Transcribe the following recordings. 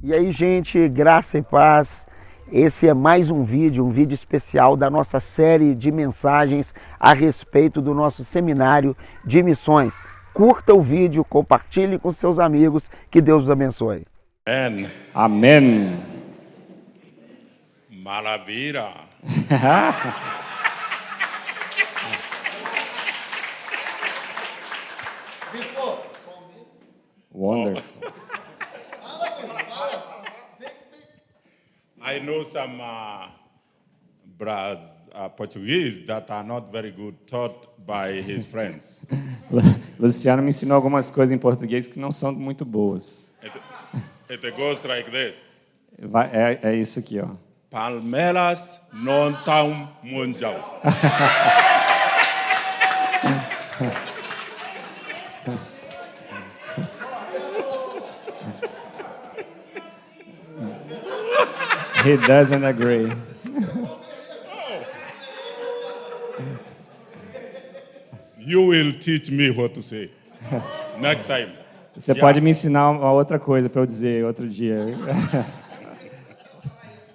E aí, gente, graça e paz. Esse é mais um vídeo especial da nossa série de mensagens a respeito do nosso seminário de missões. Curta o vídeo, compartilhe com seus amigos, que Deus os abençoe. Amém. Amém. Maravilha. Wonderful. I know some Portuguese that are not very good taught by his friends. Luciano me ensinou algumas coisas em português que não são muito boas. It goes like this. É isso aqui, ó. Palmeiras não tão mundial. He doesn't agree. You will teach me what to say next time. Você pode me ensinar uma outra coisa para eu dizer outro dia.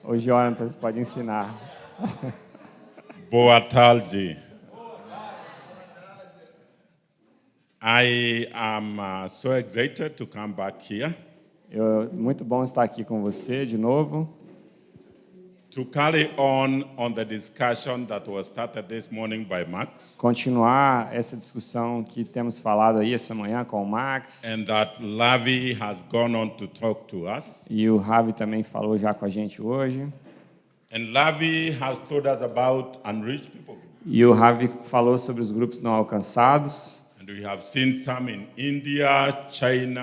O Jonathan pode ensinar. Boa tarde. I am so excited to come back here. Muito bom estar aqui com você de novo. To carry on the discussion that was started this morning by Max. Continuar essa discussão que temos falado aí essa manhã com o Max. And that Lavi has gone on to talk to us. E o Ravi também falou já com a gente hoje. And Lavi has told us about unreached people. E o Ravi falou sobre os grupos não alcançados. And we have seen some in India, China,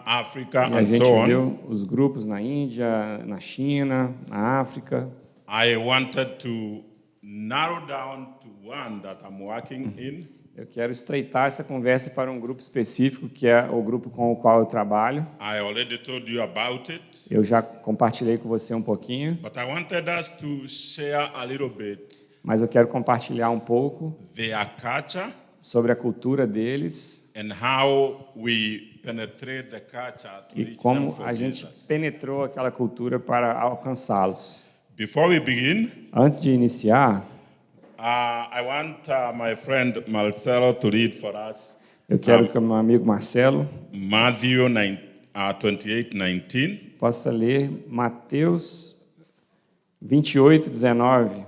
Africa, E a and gente so on. viu os grupos na Índia, na China, na África. I wanted to narrow down to one that I'm working in. Eu quero estreitar essa conversa para um grupo específico, que é o grupo com o qual eu trabalho. I already told you about it. Eu já compartilhei com você um pouquinho, But I wanted us to share a little bit mas eu quero compartilhar um pouco their culture sobre a cultura deles and how we penetrate the culture to e reach them como for a gente Jesus. penetrou aquela cultura para alcançá-los. Before we begin, Antes de iniciar, I want my friend Marcelo to read for us eu quero que o meu amigo Marcelo Matthew 28:19. possa ler Mateus 28:19.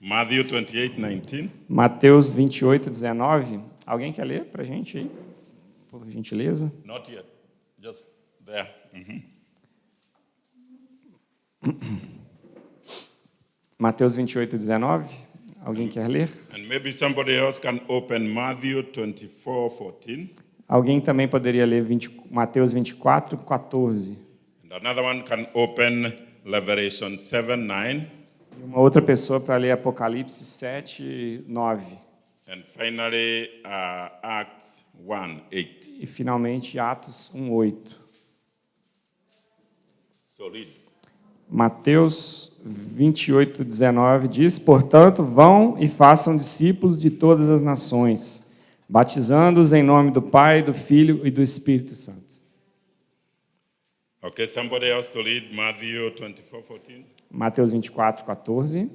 Matthew 28:19. Mateus 28:19. Alguém quer ler para a gente aí, por gentileza? Not yet, just there. Mateus 28:19. Alguém quer ler? And maybe somebody else can open Matthew 24:14. Alguém também poderia ler Mateus 24:14. And another one can open Revelation 7:9. E uma outra pessoa para ler Apocalipse 7:9. And finally, Acts 1:8. E finalmente Atos 1:8. So read. Mateus 28:19 diz: Portanto, vão e façam discípulos de todas as nações, batizando-os em nome do Pai, do Filho e do Espírito Santo. Okay, somebody else to read Matthew 24:14. Mateus 24:14.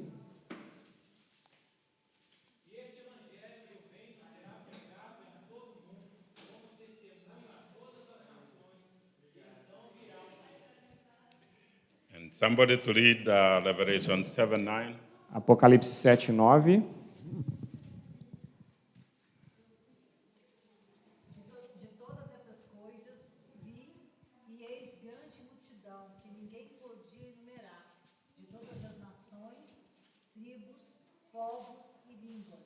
And somebody to read Revelation 7:9. Apocalipse 7:9. De todas essas coisas vi, e eis grande multidão, que ninguém podia enumerar, de todas as nações, tribos, povos e línguas,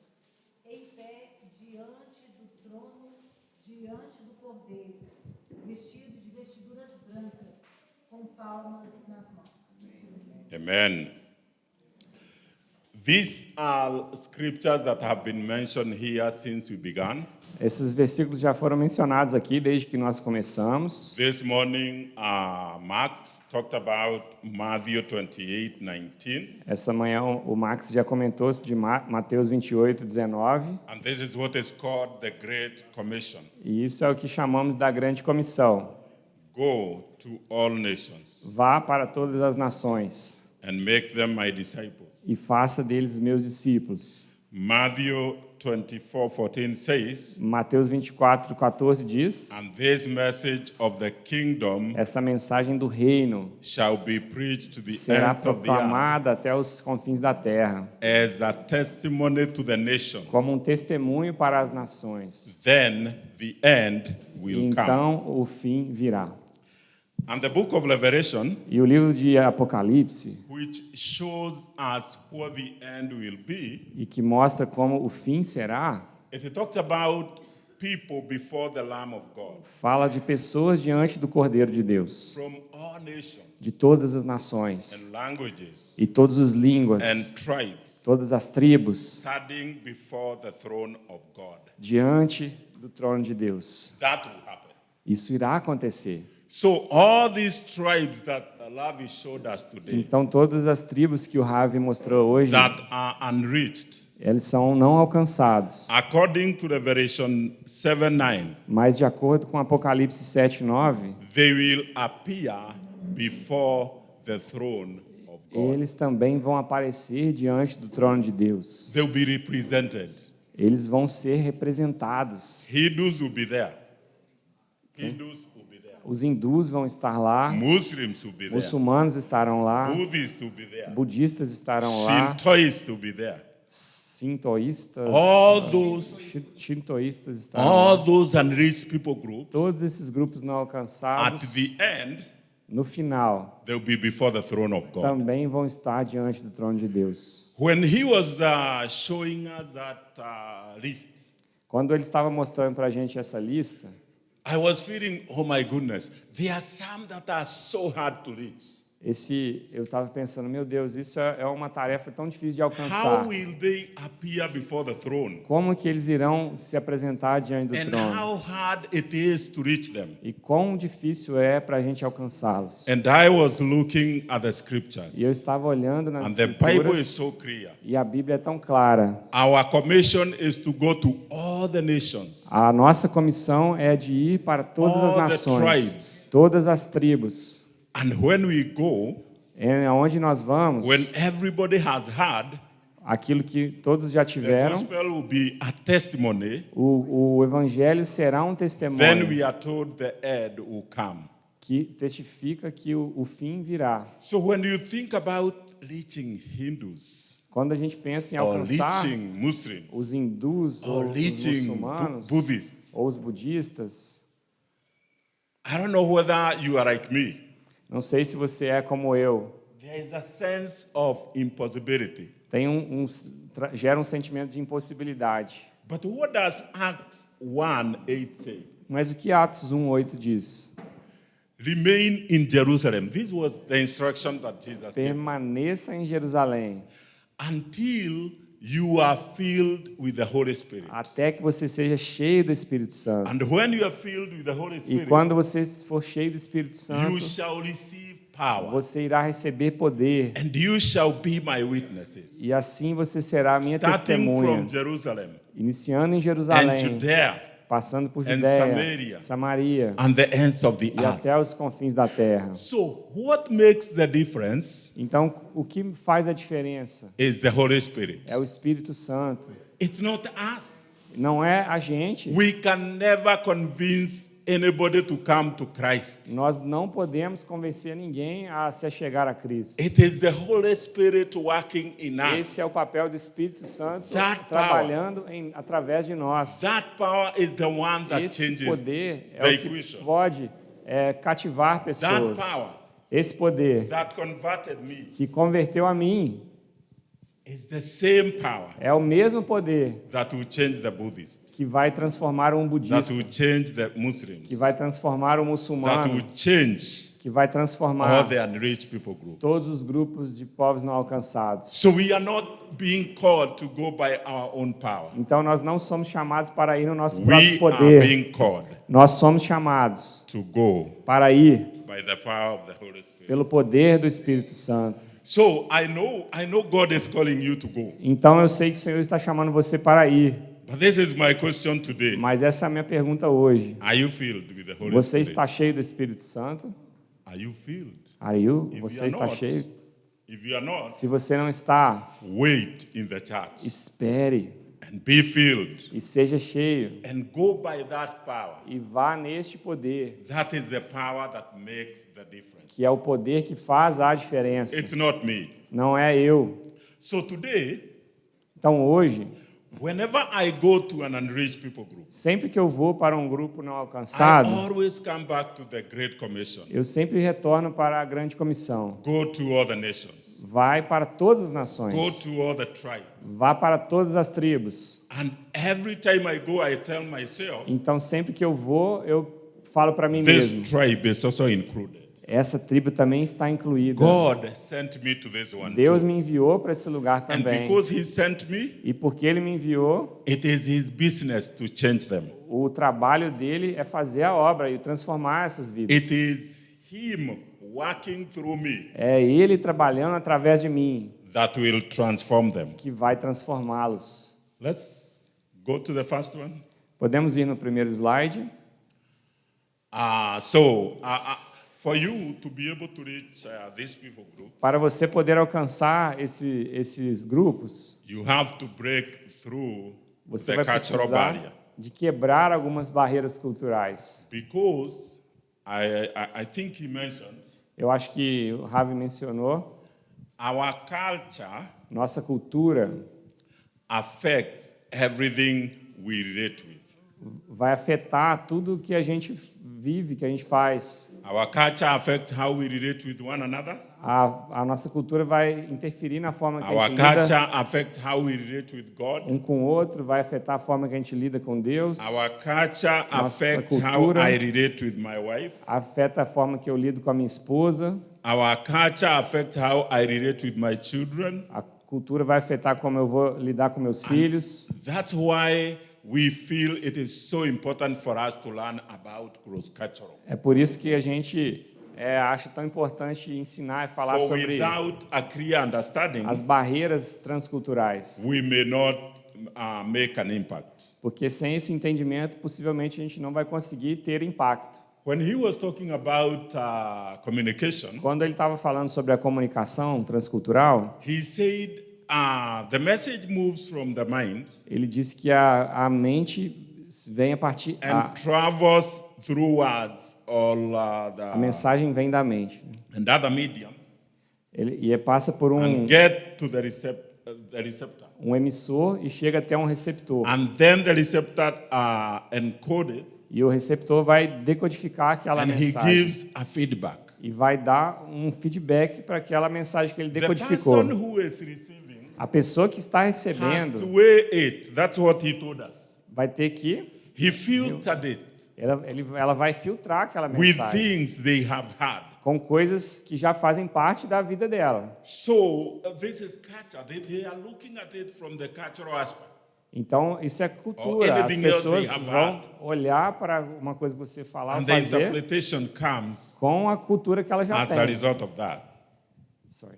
em pé diante do trono, diante do Cordeiro, vestidos de vestiduras brancas, com palmas nas mãos. Amen. These are scriptures that have been mentioned here since we began. Esses versículos já foram mencionados aqui desde que nós começamos. This morning, Max talked about Matthew 28:19. Essa manhã o Max já comentou de Mateus 28:19. And this is what is called the Great Commission. E isso é o que chamamos da grande comissão. Go to all nations Vá para todas as nações and make them my disciples. e faça deles meus discípulos. Matthew 24:14 says, Mateus 24:14 diz: and this message of the kingdom essa mensagem do reino shall be preached to the será ends of the earth proclamada até os confins da terra, as a testimony to the nations. como um testemunho para as nações. Then the end E will come. então o fim virá. And the book of Revelation, E o livro de Apocalipse, which shows us what the end will be, e que mostra como o fim será, it talks about people before the Lamb of God fala de pessoas diante do Cordeiro de Deus, from all nations de todas as nações and languages e todas as línguas, and tribes, todas as tribos, standing before the throne of God. diante do trono de Deus. That will happen. Isso irá acontecer. So all these tribes that Lavi showed us today, Então, todas as tribos que o Ravi mostrou hoje, that are unreached, eles são não alcançados. according to Revelation 7:9, Mas, de acordo com Apocalipse 7:9, they will appear before the throne of God. eles também vão aparecer diante do trono de Deus. They'll be represented. Eles vão ser representados. Hindus will be there. Hindus will be there. Os hindus vão estar lá, Muslims will be there. muçulmanos estarão lá, Buddhists will be there. budistas estarão lá, Shintoists will be there. sintoístas, All those, shintoístas estarão all lá. those unreached people groups, Todos esses grupos não at alcançados, the end, no final, they'll be before the throne of God. também vão estar diante do trono de Deus. When he was showing us that list, Quando ele estava mostrando para a gente essa lista, I was feeling, oh my goodness, there are some that are so hard to reach. eu estava pensando, meu Deus, isso é uma tarefa tão difícil de How alcançar. will they appear before the throne? Como que eles irão se apresentar diante do And trono? how hard it is to reach them. E quão difícil é para a gente alcançá-los. And I was looking at the scriptures. E eu estava olhando nas And the Bible is escrituras so clear. e a Bíblia é tão clara. Our commission is to go to all the nations. A nossa comissão é de ir para todas as All the nações, tribes. todas as tribos. And when we go, Aonde nós vamos, when everybody has heard, aquilo que todos já the tiveram, gospel will be a testimony. o evangelho será um Then testemunho we are told the end will come. que testifica que o fim virá. So when you think about reaching Hindus Quando a gente pensa em or alcançar reaching Muslims os hindus or ou os reaching muçulmanos Buddhists, ou os budistas, I don't know whether you are like me. não sei se você é como eu, There is a sense of impossibility. tem gera um sentimento de impossibilidade. But what does Acts 1:8 say? Mas o que Atos 1:8 diz? Remain in Jerusalem. This was the instruction that Jesus gave. Permaneça em Jerusalém, Until you are filled with the Holy Spirit. até que você seja cheio do Espírito Santo. And when you are filled with the Holy E Spirit, quando você for cheio do Espírito you Santo, shall receive power. você irá receber poder. And you shall be my witnesses. E assim você será minha Starting testemunha, from Jerusalem iniciando em and Jerusalém, Judea passando por and Judéia, Samaria and the ends of the e earth. até os confins da terra. So what makes the difference Então, o que faz a diferença is the Holy Spirit. é o Espírito Santo. It's not us. Não é a gente. We can never convince anybody to come to Christ. Nós não podemos convencer ninguém a se achegar a Cristo. It is the Holy Spirit working in us. Esse é o papel do Espírito Santo That trabalhando através de nós. That power is the one that Esse changes poder é the o que equation. pode cativar pessoas. That power Esse poder that converted me que converteu a mim is the same power é o mesmo poder that will change the Buddhist, que vai transformar um that budista, will change the Muslims, que vai transformar um that muçulmano, will change que vai all transformar the unreached people groups. todos os grupos de povos não alcançados. So we are not being called to go by our own power. Então, nós não somos chamados para ir no nosso próprio We are poder. being called Nós somos chamados to go para ir by the power of the Holy Spirit. pelo poder do Espírito Santo. So I know God is calling you to go. Então, eu sei que o Senhor está chamando você para ir. But this is my question today. Mas essa é a minha pergunta hoje. Are you filled with the Holy Você Spirit? está cheio do Espírito Santo? Are you filled? Are you? If Você you are está not, cheio? If you are not, Se você não está, wait in the church espere and be filled e seja cheio. and go by that power. E vá neste poder, That is the power that makes the difference. que é o poder que faz a diferença. It's not me. Não é eu. So today, Então hoje, whenever I go to an unreached people group, sempre que eu vou para um grupo não I alcançado, always come back to the Great Commission. eu sempre retorno para a grande comissão. Go to all the nations. Vai para todas as Go nações. to all the tribes. Vá para todas as tribos. And every time I go, I tell myself, Então sempre que eu vou, eu falo para mim this mesmo. tribe is also included. Essa tribo também está incluída. God sent me to this one Deus too. me enviou para esse lugar And também. because He sent me, E porque Ele me enviou, it is His business to change them. o trabalho dele é fazer a obra e transformar essas vidas. It is Him working through me É Ele trabalhando através de mim that will transform them. que vai transformá-los. Let's go to the first one. Podemos ir no primeiro slide? For you to be able to reach this people group, Para você poder alcançar esses grupos, you have to break through você the vai cultural barrier. precisar de quebrar algumas barreiras culturais. Because I think he mentioned Eu acho que o Ravi mencionou, our culture nossa cultura affects everything we relate with. vai afetar tudo que a gente vive, que a gente faz. Our culture affects how we relate with one another. A nossa cultura vai interferir na forma que a Our gente culture lida affects how we relate with God. um com o outro, vai afetar a forma que a gente lida com Deus, Our culture Nossa affects how cultura. I relate with my wife. afeta a forma que eu lido com a minha esposa, Our culture affects how I relate with my children. a cultura vai afetar como eu vou lidar com meus filhos. That's why we feel it is so important for us to learn about cross-cultural. É por isso que a gente acha tão importante ensinar e falar For sobre without a clear understanding, as barreiras transculturais, we may not make an impact. porque sem esse entendimento, possivelmente a gente não vai conseguir ter impacto. When he was talking about communication, Quando ele estava falando sobre a comunicação transcultural, he said the message moves from the mind ele disse que a mente vem a partir... and travels through words or A mensagem vem da mente. and other medium E passa por and get to the receptor. um emissor e chega até um receptor. And then the receptor encoded E o receptor vai decodificar aquela and he mensagem gives a feedback. e vai dar um feedback para aquela mensagem que ele The decodificou. person who is receiving A pessoa que está has to recebendo weigh it. That's what he told us. vai ter que... He filtered it Ela vai filtrar aquela with mensagem things they have had. com coisas que já fazem parte da vida dela. So this is culture. They are looking at it from the cultural aspect. Então, isso é Or cultura. As anything else pessoas they have vão olhar para uma coisa que você falar ou And the fazer interpretation comes com a cultura que ela já as a tem. result of that. Sorry.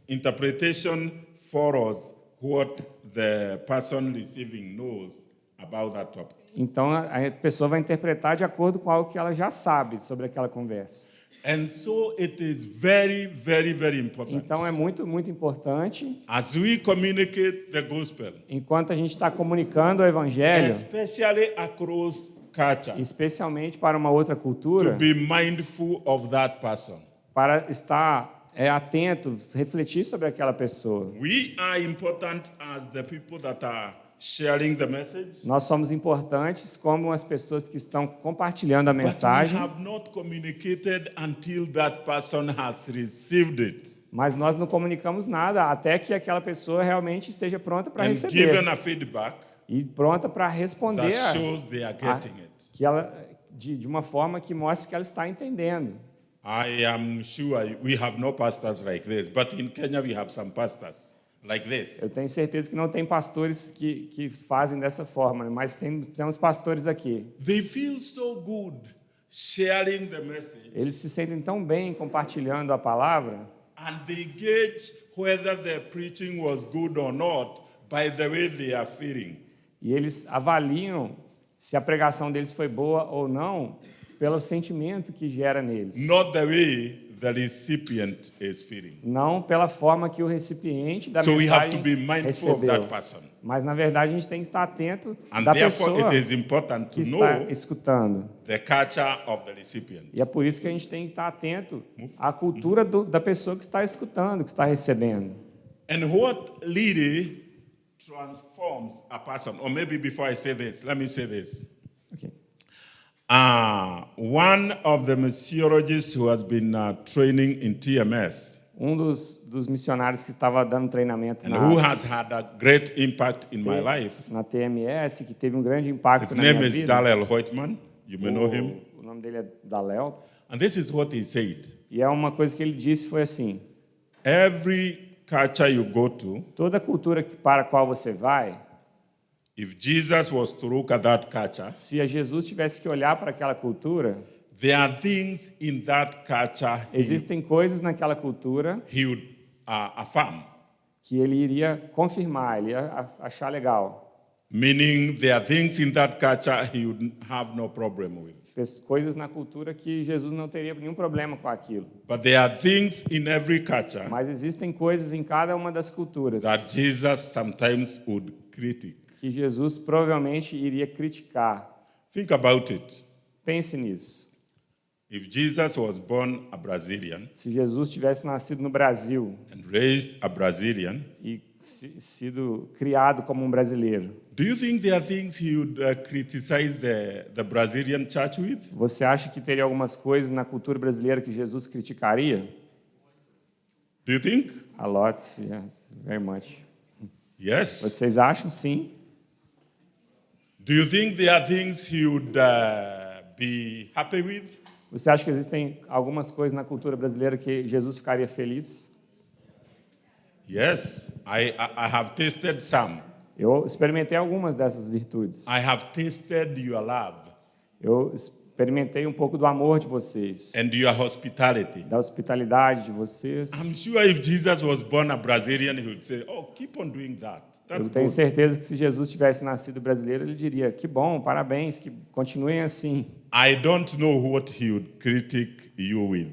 Interpretation follows what the person receiving knows about that topic. Então, a pessoa vai interpretar de acordo com algo que ela já sabe sobre aquela conversa. And so it is very, very, very important. Então, é muito, muito importante, As we communicate the gospel, enquanto a gente está comunicando o Evangelho, especially across culture, especialmente para uma outra to cultura, be mindful of that person. para estar atento, refletir sobre aquela pessoa. We are important as the people that are sharing the message, Nós somos importantes como as pessoas que estão compartilhando a but we mensagem, have not communicated until that person has received it mas nós não comunicamos nada até que aquela pessoa realmente esteja pronta para and receber given a feedback e pronta para responder that shows they are getting it. que ela, de uma forma que mostre que ela está entendendo. I am sure we have no pastors like this, but in Kenya we have some pastors like this. Eu tenho certeza que não tem pastores que fazem dessa forma, né? Mas temos pastores aqui. They feel so good sharing the message, Eles se sentem tão bem compartilhando a palavra, and they gauge whether the preaching was good or not by the way they are feeling. e eles avaliam se a pregação deles foi boa ou não pelo sentimento que gera neles. Not the way the recipient is feeling. Não pela forma que o recipiente da So we have mensagem to be mindful of recebeu. that person. Mas, na verdade, a gente tem que estar atento And da therefore pessoa it is important que to está know escutando. the culture of the recipient. E é por isso que a gente tem que estar atento à cultura da pessoa que está escutando, que está recebendo. And what really transforms a person, or maybe before I say this, let me say this. Ok. One of the missiologists who has been training in TMS dos missionários que estava dando treinamento and who na has had a great impact in my life, TMS, que teve um grande impacto his na name minha is vida. Dalel Hoytman. You may know him. O nome dele é Dalel. And this is what he said. E é uma coisa que ele disse foi assim: Every culture you go to, toda cultura para a qual você vai, if Jesus was to look at that culture, se a Jesus tivesse que olhar para aquela cultura, there are things in that culture existem coisas naquela cultura he would affirm. que ele iria confirmar, ele ia achar legal. Meaning there are things in that culture he would have no problem with. Coisas na cultura que Jesus não teria nenhum problema com aquilo. But there are things in every culture Mas existem coisas em cada uma das culturas that Jesus sometimes would critique. que Jesus provavelmente iria criticar. Think about it. Pense nisso. If Jesus was born a Brazilian Se Jesus tivesse nascido no Brasil and raised a Brazilian, e sido criado como um brasileiro, do you think there are things he would criticize the Brazilian church with? você acha que teria algumas coisas na cultura brasileira que Jesus criticaria? Do you think? A lot, yes, very much. Yes. Vocês acham? Sim. Do you think there are things he would be happy with? Você acha que existem algumas coisas na cultura brasileira que Jesus ficaria feliz? Yes, I have tasted some. Eu experimentei algumas dessas virtudes. I have tasted your love Eu experimentei um pouco do amor de vocês, and your hospitality. da hospitalidade de vocês. I'm sure if Jesus was born a Brazilian, he would say, "Oh, keep on doing that. That's Eu tenho good." certeza que se Jesus tivesse nascido brasileiro, ele diria: que bom, parabéns, que continuem assim. I don't know what he would critique you with.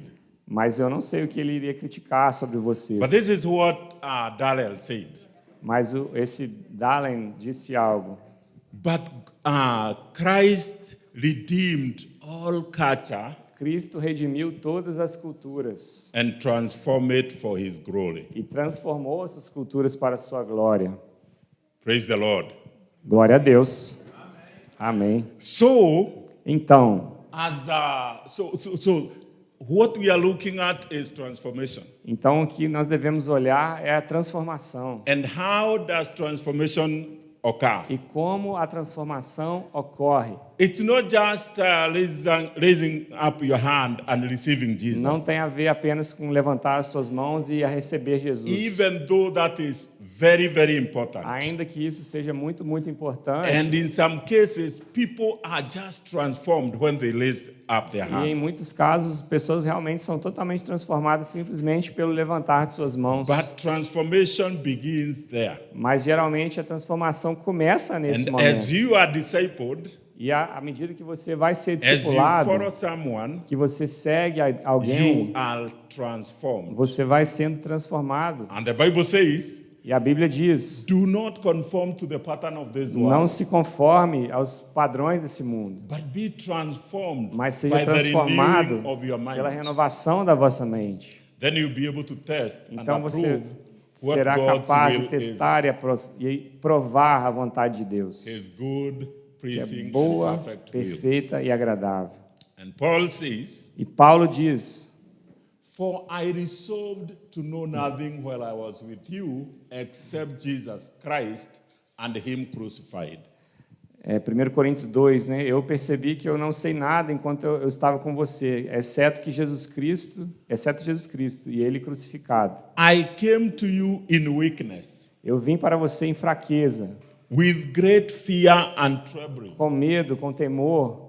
Mas eu não sei o que ele iria criticar sobre vocês. But this is what Dalel said. Mas esse Dalen disse algo. But Christ redeemed all culture Cristo redimiu todas as culturas and transformed it for his glory. e transformou essas culturas para a sua glória. Praise the Lord. Glória a Deus. Amém. So, Então, what we are looking at is transformation. Então, o que nós devemos olhar é a transformação. And how does transformation occur? E como a transformação ocorre. It's not just raising up your hand and receiving Jesus. Não tem a ver apenas com levantar as suas mãos e a receber Jesus. Even though that is very, very important. Ainda que isso seja muito, muito importante. And in some cases, people are just transformed when they raise up their E em hands. muitos casos, pessoas realmente são totalmente transformadas simplesmente pelo levantar de suas mãos. But transformation begins there. Mas geralmente a transformação começa nesse And momento. as you are discipled, E à medida que você vai ser as you discipulado, follow someone, que você segue you alguém, are transformed. você vai sendo transformado. And the Bible says, E a Bíblia diz: do not conform to the pattern of this não world, se conforme aos padrões desse mundo, but be transformed mas seja by the transformado renewing of your pela mind. renovação da vossa mente. Then you'll be able to test and Então você approve what será God's capaz de will testar e provar a vontade de Deus, is, His good, que é pleasing, and boa, perfect will. perfeita e agradável. And Paul says, E Paulo diz: for I resolved to know nothing while I was with you except Jesus Christ and Him crucified. 1 Coríntios 2, né? Eu percebi que eu não sei nada enquanto eu estava com você, exceto Jesus Cristo, e Ele crucificado. I came to you in weakness, Eu vim para você em fraqueza, with great fear and trembling. com medo, com temor,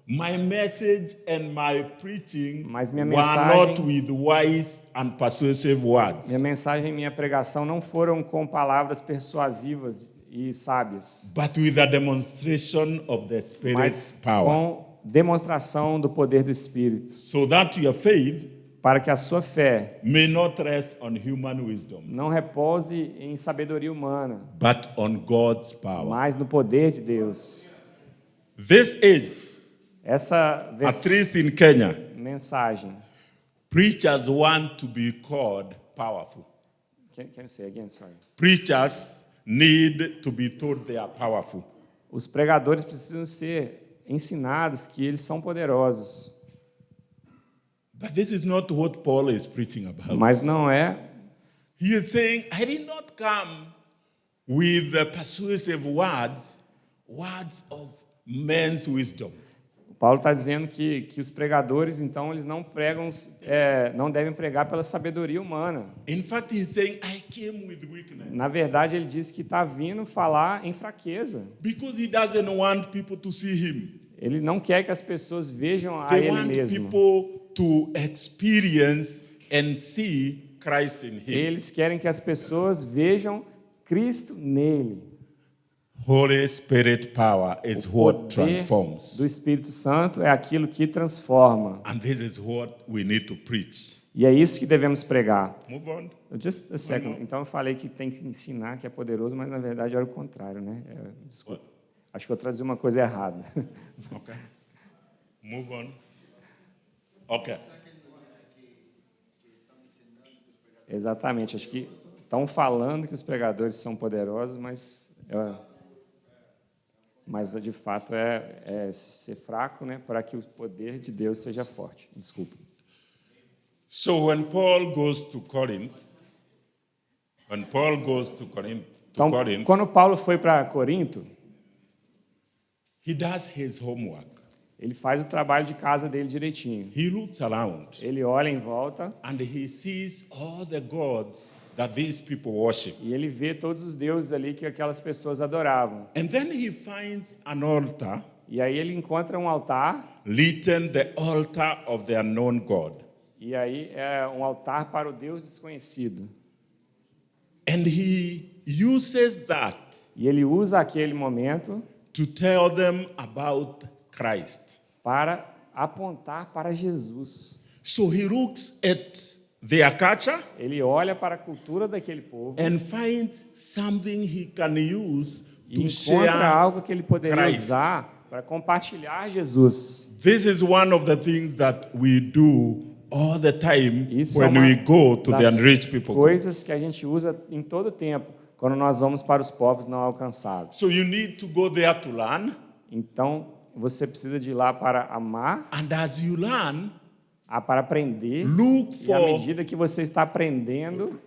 My message and my preaching Mas minha were mensagem- not with wise and persuasive words, minha mensagem e minha pregação não foram com palavras persuasivas e sábias, but with a demonstration of the Spirit's mas power, com demonstração do poder do Espírito, so that your faith para que a sua fé may not rest on human wisdom, não repouse em sabedoria humana, but on God's power. mas no poder de Deus. This age, Essa at least in Kenya, mensagem. preachers want to be called powerful. Can you say again? Sorry. Preachers need to be told they are powerful. Os pregadores precisam ser ensinados que eles são poderosos, But this is not what Paul is preaching about. mas não é. He is saying, I did not come with the persuasive words, words of men's wisdom. Paulo está dizendo que os pregadores, então, eles não pregam, não devem pregar pela sabedoria humana. In fact, he's saying, I came with weakness. Na verdade, ele diz que está vindo falar em fraqueza. Because he doesn't want people to see him. Ele não quer que as pessoas vejam a They ele want mesmo. people to experience and see Christ in him. Eles querem que as pessoas vejam Cristo nele. Holy Spirit power is O what poder transforms. do Espírito Santo é aquilo que transforma. And this is what we need to preach. E é isso que devemos pregar. Move on. Just a second. Então eu falei que tem que ensinar que é poderoso, mas na verdade era o contrário, né? Desculpa. Acho que eu traduzi uma coisa errada. Okay. Move on. Okay. Exatamente. Acho que estão falando que os pregadores são poderosos, mas de fato é ser fraco, né, para que o poder de Deus seja forte. Desculpa. So when Paul goes to Corinth, Então, quando Paulo foi para Corinto, he does his homework. ele faz o trabalho de casa dele direitinho. He looks around Ele olha em volta and he sees all the gods that these people worship. e ele vê todos os deuses ali que aquelas pessoas adoravam. And then he finds an altar, E aí ele encontra um altar, written the altar of the unknown God. e aí é um altar para o Deus desconhecido. And he uses that E ele usa aquele momento to tell them about Christ. para apontar para Jesus. So he looks at their culture Ele olha para a cultura daquele povo and finds something he can use e to encontra share algo que ele poderia Christ. usar para compartilhar Jesus. This is one of the things that we do all the time Isso when é uma we go to the das unreached people. coisas que a gente usa em todo tempo quando nós vamos para os povos não alcançados. So you need to go there to learn, Então, você precisa de ir lá para amar, and as you learn, para aprender. look E à for medida que você está aprendendo,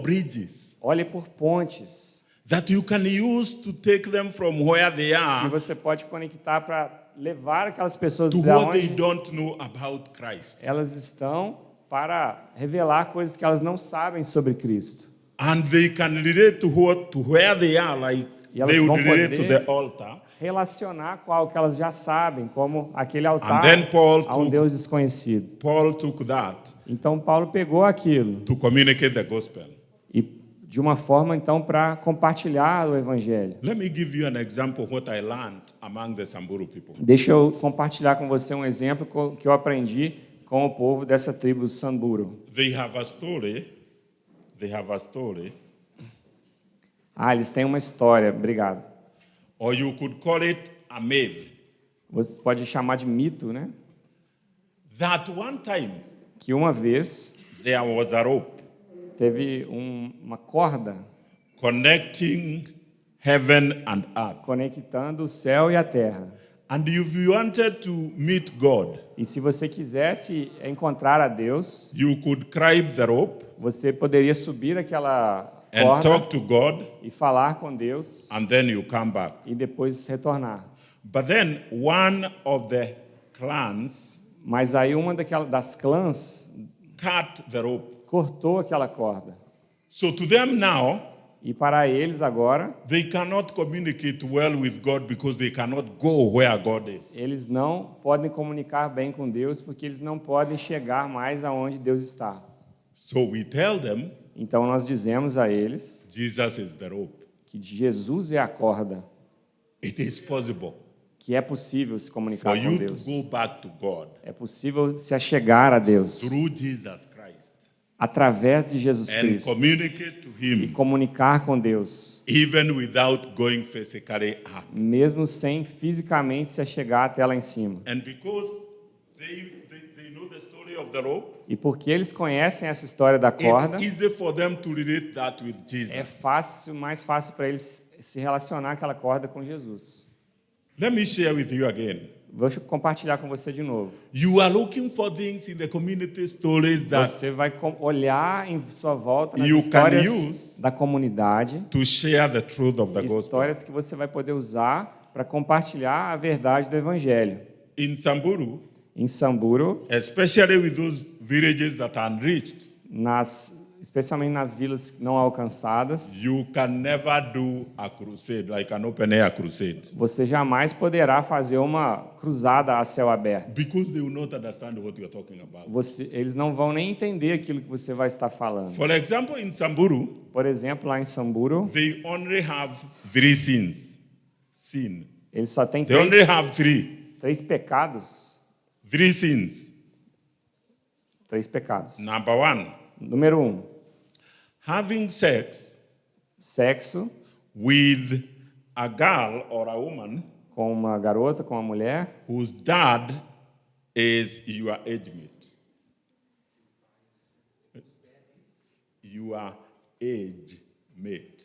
bridges olhe por pontes that you can use to take them from where they que are você pode conectar para levar aquelas pessoas to da what they onde don't know about Christ. elas estão para revelar coisas que elas não sabem sobre Cristo. And they can relate to where they are, like E elas they vão would relate to poder the altar. relacionar com algo que elas já sabem, como aquele altar And then Paul a um took- Deus desconhecido. Paul took that Então Paulo pegou aquilo to communicate the gospel. e de uma forma então para compartilhar o evangelho. Let me give you an example of what I learned among the Samburu people. Deixa eu compartilhar com você um exemplo que eu aprendi com o povo dessa tribo Samburu. They have a story. Eles têm uma história, obrigado. Or you could call it a myth. Você pode chamar de mito, né? That one time Que uma vez there was a rope teve uma corda connecting heaven and earth. conectando o céu e a terra. And if you wanted to meet God, E se você quisesse encontrar a Deus, you could climb the rope você poderia subir aquela and corda talk to God, e falar com Deus and then you come back. e depois retornar. But then one of the clans Mas aí uma das clãs cut the rope. cortou aquela corda. So to them now, E para eles agora, they cannot communicate well with God because they cannot go where God is. eles não podem comunicar bem com Deus porque eles não podem chegar mais aonde Deus está. So we tell them, Então nós dizemos a eles Jesus is the rope. que Jesus é a corda, It is possible que é possível se comunicar for com you to Deus. go back to God É possível se achegar a Deus through Jesus Christ através de Jesus and Cristo communicate to e Him comunicar com Deus, even without going physically up. mesmo sem fisicamente se achegar até lá em cima. And because they know the story of the rope, E porque eles conhecem essa história da corda, it's easy for them to relate that with Jesus. é fácil, mais fácil para eles se relacionar aquela corda com Jesus. Let me share with you again. Vou compartilhar com você de novo. You are looking for things in the community stories that Você vai olhar em sua volta nas You can histórias use da comunidade, to share the truth of the gospel. histórias que você vai poder usar para compartilhar a verdade do Evangelho. In Samburu, Em Samburu, especially with those villages that are unreached, especialmente nas vilas não alcançadas, you can never do a crusade, like an open-air crusade, você jamais poderá fazer uma cruzada a céu aberto. because they will not understand what you're talking about. Eles não vão nem entender aquilo que você vai estar falando. For example, in Samburu, Por exemplo, lá em Samburu, they only have 3 sins. Sin. eles só têm They only have 3. 3 pecados. 3 sins. 3 pecados. Number 1, Número 1, having sex sexo with a girl or a woman com uma garota, com uma mulher, whose dad is your age mate. Your age mate.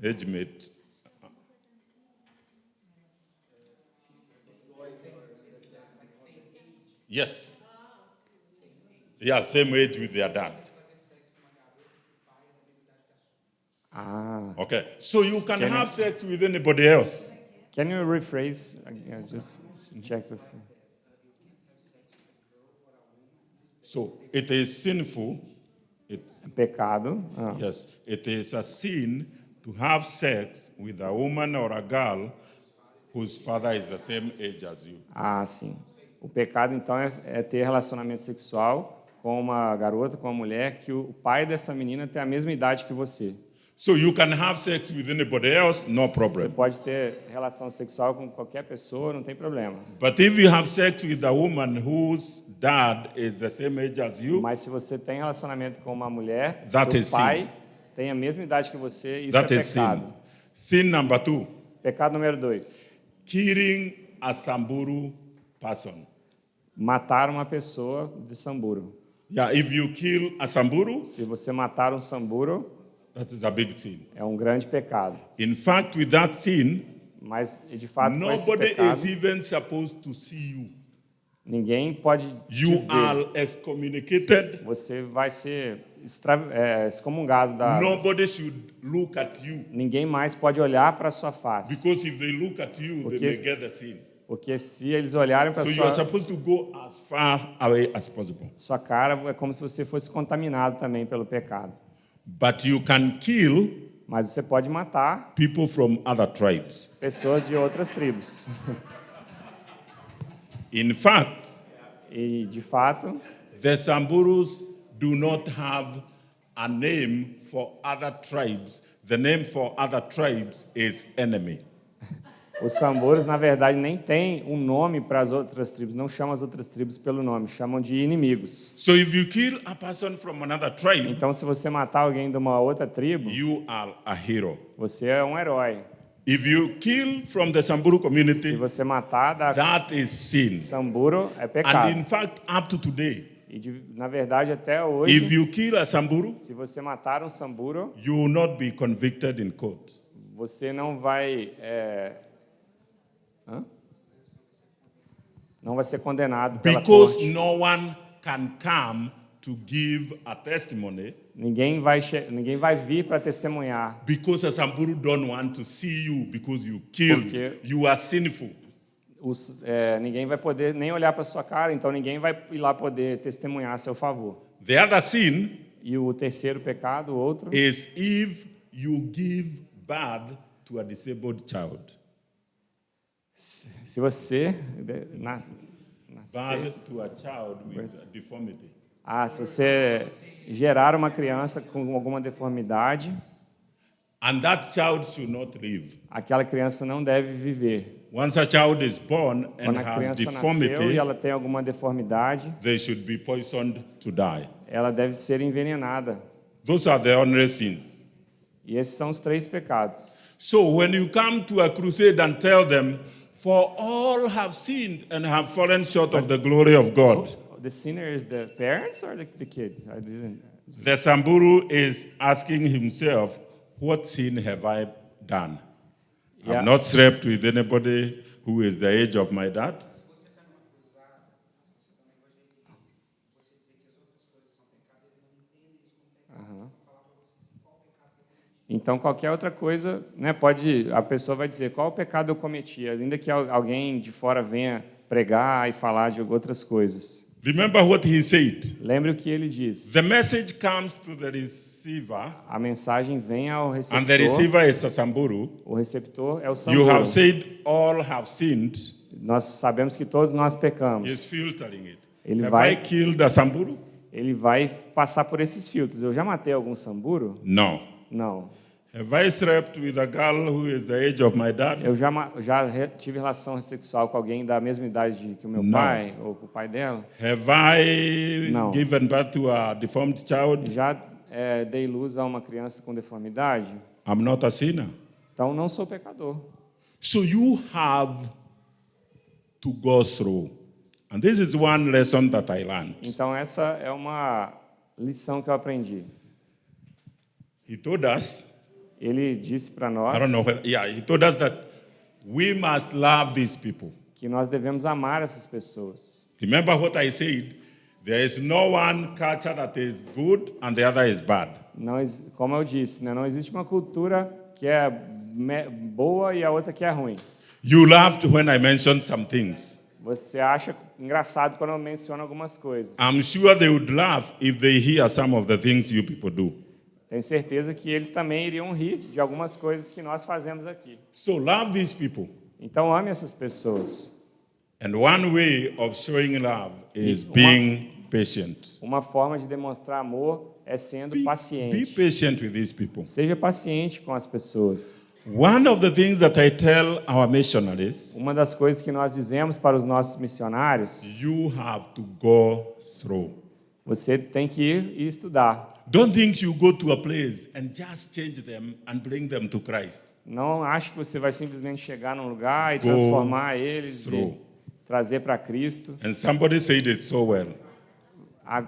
Age mate. Yes. Yeah, same age with their dad. Okay. So you can have sex with anybody else. Can you rephrase? Just check the. So it is sinful. Pecado. Yes, it is a sin to have sex with a woman or a girl whose father is the same age as you. Sim. O pecado, então, é ter relacionamento sexual com uma garota, com uma mulher, que o pai dessa menina tem a mesma idade que você. So you can have sex with anybody else, no Você problem. pode ter relação sexual com qualquer pessoa, não tem problema. But if you have sex with a woman whose dad is the same age as you, Mas se você tem relacionamento com uma mulher, That seu is pai sin. tem a mesma idade que você, isso that é is pecado. sin. Sin number 2, Pecado número 2. killing a Samburu person. Matar uma pessoa de Samburu. Yeah, if you kill a Samburu, Se você matar um Samburu, that is a big sin. é um grande pecado. In fact, with that sin, Mas, de fato, com esse nobody pecado, is even supposed to see you. ninguém pode te You ver. are excommunicated. Você vai ser excomungado da... Nobody should look at you. Ninguém mais pode olhar para a sua face. Because if they look at you, Porque- then they get the sin. Porque se eles olharem para So you are a supposed to go as far away as possible. sua cara, é como se você fosse contaminado também pelo pecado. But you can kill Mas você pode matar people from other tribes. pessoas de outras tribos. In fact, E, de fato, the Samburus do not have a name for other tribes. The name for other tribes is enemy. os samburos, na verdade, nem têm um nome para as outras tribos. Não chamam as outras tribos pelo nome, chamam de inimigos. So if you kill a person from another tribe, Então, se você matar alguém de uma outra tribo, you are a hero. você é um herói. If you kill from the Samburu Se community, você matar da that is sin. Samburo, é And pecado. in fact, up to today, E, na verdade, até if hoje, you kill a Samburu, se você matar um Samburo, you will not be convicted in court. você não vai... não vai ser condenado pela Because corte. no one can come to give a testimony Ninguém vai vir para testemunhar, because a Samburu don't want to see you because you killed, Porque- you are sinful. ninguém vai poder nem olhar para sua cara, então ninguém vai ir lá poder testemunhar a seu favor. The other sin E o terceiro pecado, o outro, is if you give birth to a disabled child. se você nascer, Birth to a child with a deformity. se você gerar uma criança com alguma deformidade, And that child should not live. aquela criança não deve viver. Once a child is born and Quando a has criança nasceu deformity, e ela tem alguma deformidade, they should be poisoned to die. ela deve ser envenenada. Those are the only sins. E esses são os 3 pecados. So when you come to a crusade and tell them, for all have sinned and have fallen short of the glory of God, The sinner is the parents or the kids? I didn't. the Samburu is asking himself, what sin have I done? Yeah. I've not slept with anybody who is the age of my dad. Então, qualquer outra coisa, né, a pessoa vai dizer qual pecado eu cometi, ainda que alguém de fora venha pregar e falar de outras coisas. Remember what he said. Lembre o que ele diz. The message comes to the receiver, A mensagem vem ao and the receptor. receiver is a Samburu. O receptor é o You Samburu. have said all have sinned. Nós sabemos que todos nós He's pecamos. filtering it. Ele Have vai- I killed a Samburu? Ele vai passar por esses filtros. Eu já matei algum Samburu? No. Não. Have I slept with a girl who is the age of my dad? Eu tive relação sexual com alguém da mesma idade que o meu Não. pai, ou com o pai dela. Have I No. given birth to a deformed child? Já dei luz a uma criança com deformidade. I'm not a sinner. Então, não sou pecador. So you have to go through. And this is one lesson that I learned. Então, essa é uma lição que eu aprendi. He told us, Ele disse para I nós don't know, he told us that we must love these people. que nós devemos amar essas pessoas. Remember what I said? There is no one culture that is good and the other is bad. Como eu disse, né, não existe uma cultura que é boa e a outra que é ruim. You laughed when I mentioned some things. Você acha engraçado quando eu menciono algumas coisas. I'm sure they would laugh if they hear some of the things you people do. Tenho certeza que eles também iriam rir de algumas coisas que nós fazemos aqui. So love these people. Então, ame essas pessoas. And one way of showing love is being patient. Uma forma de demonstrar amor é sendo Be paciente. patient with these people. Seja paciente com as pessoas. One of the things that I tell our missionaries, Uma das coisas que nós dizemos para os nossos missionários, you have to go through. você tem que ir e estudar. Don't think you go to a place and just change them and bring them to Christ. Não ache que você vai simplesmente chegar num lugar e Go transformar eles e through. trazer para Cristo. And somebody said it so well.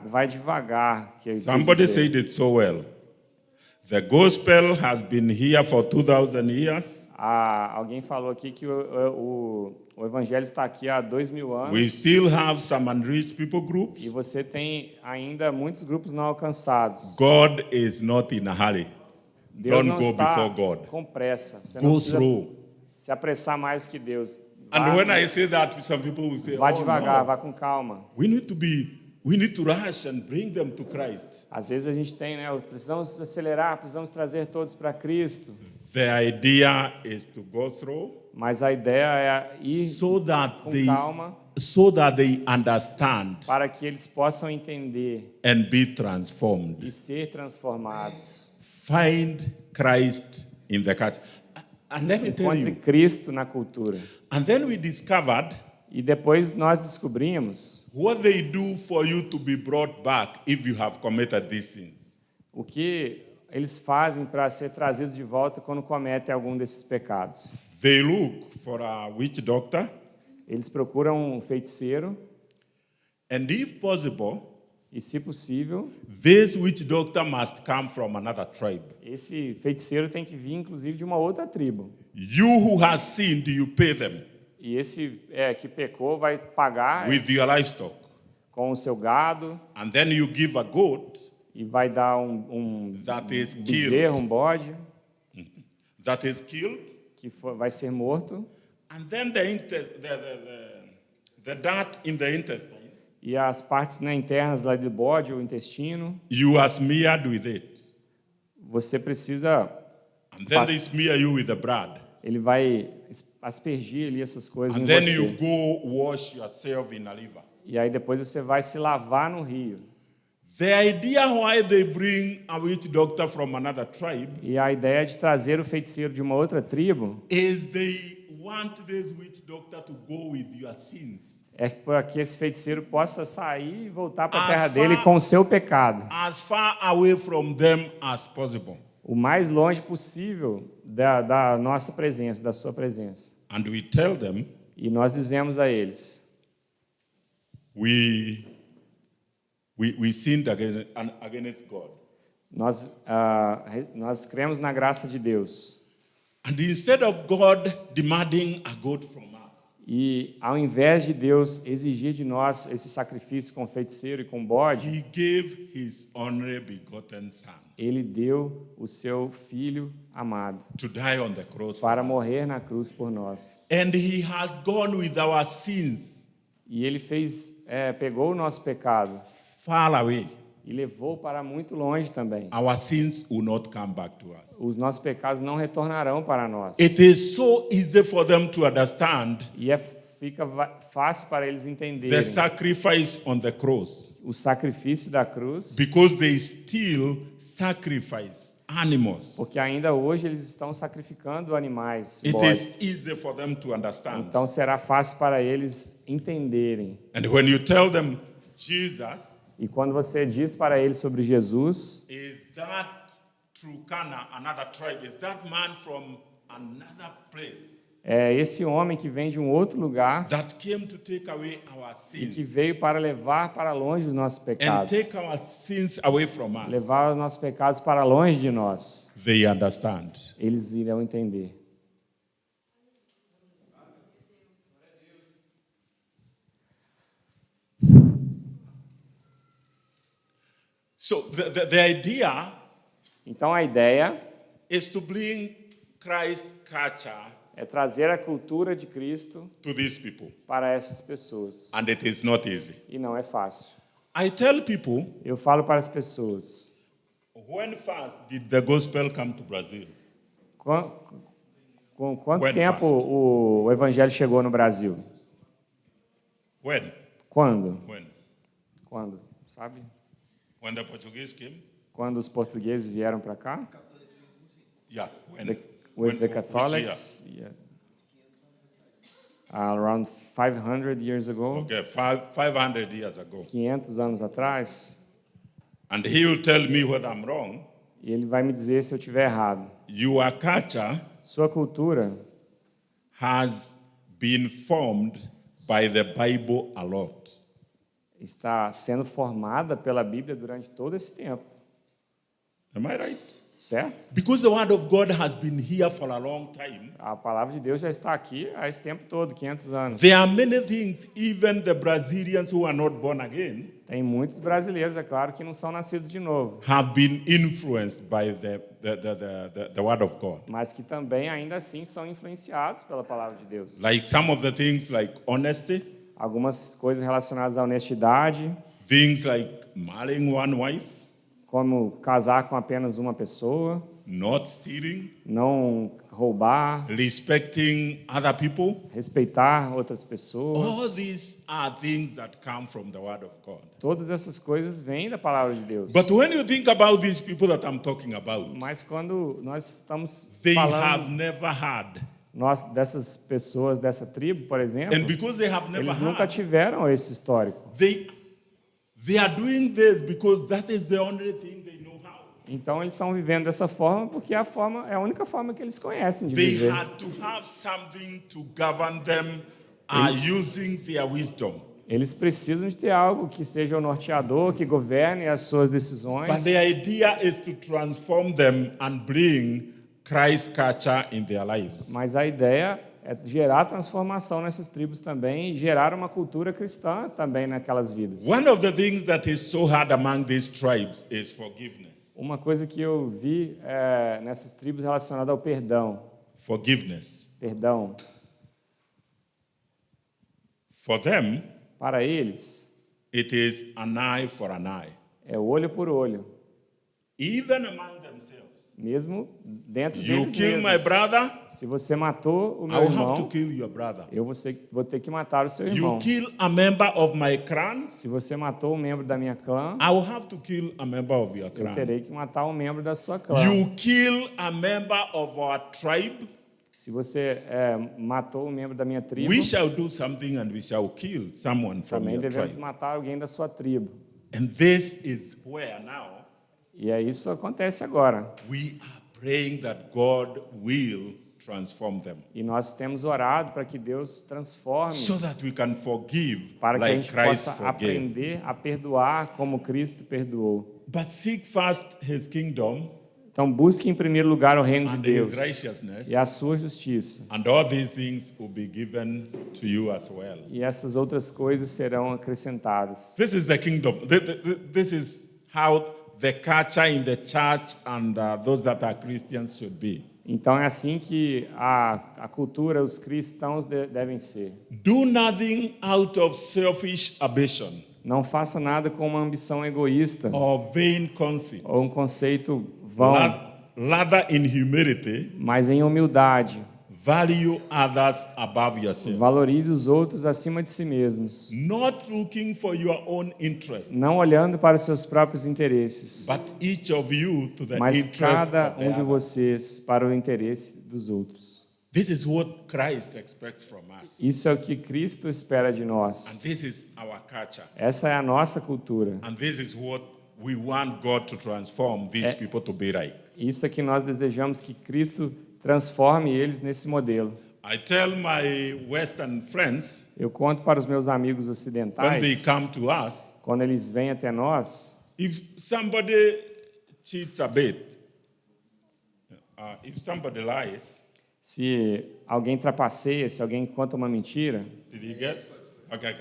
Vai devagar. Que ele quis Somebody dizer. said it so well. The gospel has been here for 2,000 years. Alguém falou aqui que o evangelho está aqui há 2000 anos. We still have some unreached people groups. E você tem ainda muitos grupos não alcançados. God is not in a hurry. Deus Don't não go está before God. com pressa. Você não Go precisa through. se apressar mais que Deus. And when I say that, some people will say, Vá oh, devagar, no. vá com calma. We need to rush and bring them to Christ. Às vezes a gente tem, né? Precisamos acelerar, precisamos trazer todos para Cristo. The idea is to go through Mas a ideia é ir so that com they calma understand para que eles possam entender and be transformed. e ser transformados. Find Christ in the culture. And let me tell Encontre you, Cristo na cultura. and then we discovered E depois nós descobrimos what they do for you to be brought back if you have committed these sins. o que eles fazem para ser trazidos de volta quando cometem algum desses pecados. They look for a witch doctor, Eles procuram um feiticeiro and if possible, e, se possível, this witch doctor must come from another tribe. esse feiticeiro tem que vir, inclusive, de uma outra tribo. You who has sinned, you pay them E esse que pecou vai pagar with your livestock. com o seu gado and then you give a goat e vai dar um that is bezerro, killed, um bode, que vai ser morto, and then the dirt in the intestine, e as partes, né, internas lá do bode, o intestino, you are smeared with it. você precisa, And then they smear you with the blood. ele vai aspergir ali essas coisas And em then você. you go wash yourself in a river. E aí depois você vai se lavar no rio. The idea why they bring a witch doctor from another tribe E a ideia de trazer o feiticeiro de uma outra tribo is they want this witch doctor to go with your sins é para que esse feiticeiro possa sair e voltar para a As terra far- dele com o seu pecado, as far away from them as possible. o mais longe possível da nossa presença, da sua presença. And we tell them E nós dizemos a eles: we sinned against God. nós cremos na graça de Deus. And instead of God demanding a goat from us, E ao invés de Deus exigir de nós esse sacrifício com feiticeiro e com bode, He gave His only begotten Son ele deu o seu filho amado to die on the cross. para morrer na cruz por nós. And He has gone with our sins E ele pegou o nosso pecado far away. e levou para muito longe também. Our sins will not come back to us. Os nossos pecados não retornarão para nós. It is so easy for them to understand E fica fácil para eles the entenderem sacrifice on the cross o sacrifício da cruz, because they still sacrifice animals. porque ainda hoje eles estão sacrificando animais, It bodes. is easy for them to understand. Então será fácil para eles entenderem. And when you tell them Jesus E quando você diz para eles sobre Jesus, is that Turkana, another tribe, is that man from another place é esse homem que vem de um outro lugar that came to take away our e que sins veio para levar para longe os nossos and pecados, take our sins away from us. levar os nossos pecados para longe de nós, They understand. eles irão entender. So the idea Então a ideia is to bring Christ culture é trazer a cultura de Cristo to these people. para essas pessoas. And it is not easy. E não é fácil. I tell people, Eu falo para as pessoas, when first did the gospel come to Brazil? com quanto When tempo fast? o evangelho chegou no Brasil? When? Quando? When? Quando? Sabe? When the Portuguese came? Quando os portugueses vieram para cá? Yeah. When? With the which Catholics? Yeah. Around 500 years ago. year? Okay, 500 years ago. 500 anos atrás. And he will tell me whether I'm wrong. E ele vai me dizer se eu estiver errado. Your culture Sua cultura has been formed by the Bible a lot. está sendo formada pela Bíblia durante todo esse tempo, Am I right? certo? Because the word of God has been here for a long time. A palavra de Deus já está aqui há esse tempo todo, 500 anos. There are many things, even the Brazilians who are not born again, Tem muitos brasileiros, é claro, que não são nascidos de novo, have been influenced by the word of God. mas que também ainda assim são influenciados pela palavra de Deus. Like some of the things like honesty, Algumas coisas relacionadas à honestidade, things like marrying one wife, como casar com apenas uma pessoa, not stealing, não roubar, respecting other people. respeitar outras All pessoas. these are things that come from the word of God. Todas essas coisas vêm da palavra de Deus. But when you think about these people that I'm talking about, Mas quando nós estamos they have falando never had. dessas pessoas, dessa tribo, por exemplo, And because they have never eles nunca had, tiveram esse histórico. they are doing this because that is the only thing they know how. Então eles estão vivendo dessa forma porque é a única forma que eles conhecem de They viver. had to have something to govern them using their wisdom. Eles precisam de ter algo que seja o norteador, que governe as suas decisões. But the idea is to transform them and bring Christ's culture in their lives. Mas a ideia é gerar transformação nessas tribos também e gerar uma cultura cristã também naquelas vidas. One of the things that is so hard among these tribes is forgiveness. Uma coisa que eu vi nessas tribos relacionada ao perdão. Forgiveness. Perdão. For them, Para eles, it is an eye for an eye. é olho por olho. Even among themselves. Mesmo dentro You deles kill my mesmos. brother, Se você matou o meu I will have to irmão, kill your brother. eu vou ter que matar o seu You irmão. kill a member of my clan, Se você matou um membro da minha clã, I will have to kill a member of your eu clan. terei que matar um membro da sua clã. You kill a member of our tribe, Se você matou um membro da minha tribo, we shall do something and we shall kill someone from também your devemos tribe. matar alguém da sua tribo. And this is where now E é isso que acontece agora. we are praying that God will transform them E nós temos orado para que Deus transforme, so that we can forgive para que a like gente Christ possa forgave. aprender a perdoar como Cristo perdoou. But seek first his kingdom Então busque em primeiro lugar o reino de and Deus his righteousness, e a sua justiça. and all these things will be given to you as well. E essas outras coisas serão acrescentadas. This is the kingdom. This is how the culture in the church and those that are Christians should be. Então é assim que a cultura, os cristãos devem ser. Do nothing out of selfish ambition Não faça nada com uma ambição egoísta or vain conceit. ou um conceito vão, Rather, in humility, mas em humildade. value others above yourself. Valorize os outros acima de si mesmos, Not looking for your own interest, não olhando para os seus próprios interesses, but each of you to the mas interest cada of the um de other. vocês para o interesse dos outros. This is what Christ expects from us. Isso é o que Cristo espera de And nós. this is our culture. Essa é a nossa cultura. And this is what we want God to transform these people to be like. Isso é que nós desejamos que Cristo transforme eles nesse modelo. I tell my Western friends, Eu conto para os meus amigos when they ocidentais, come to us, quando eles vêm até nós, if somebody cheats a bit, if somebody lies, se alguém trapaceia, se alguém conta uma mentira, did you get? Okay.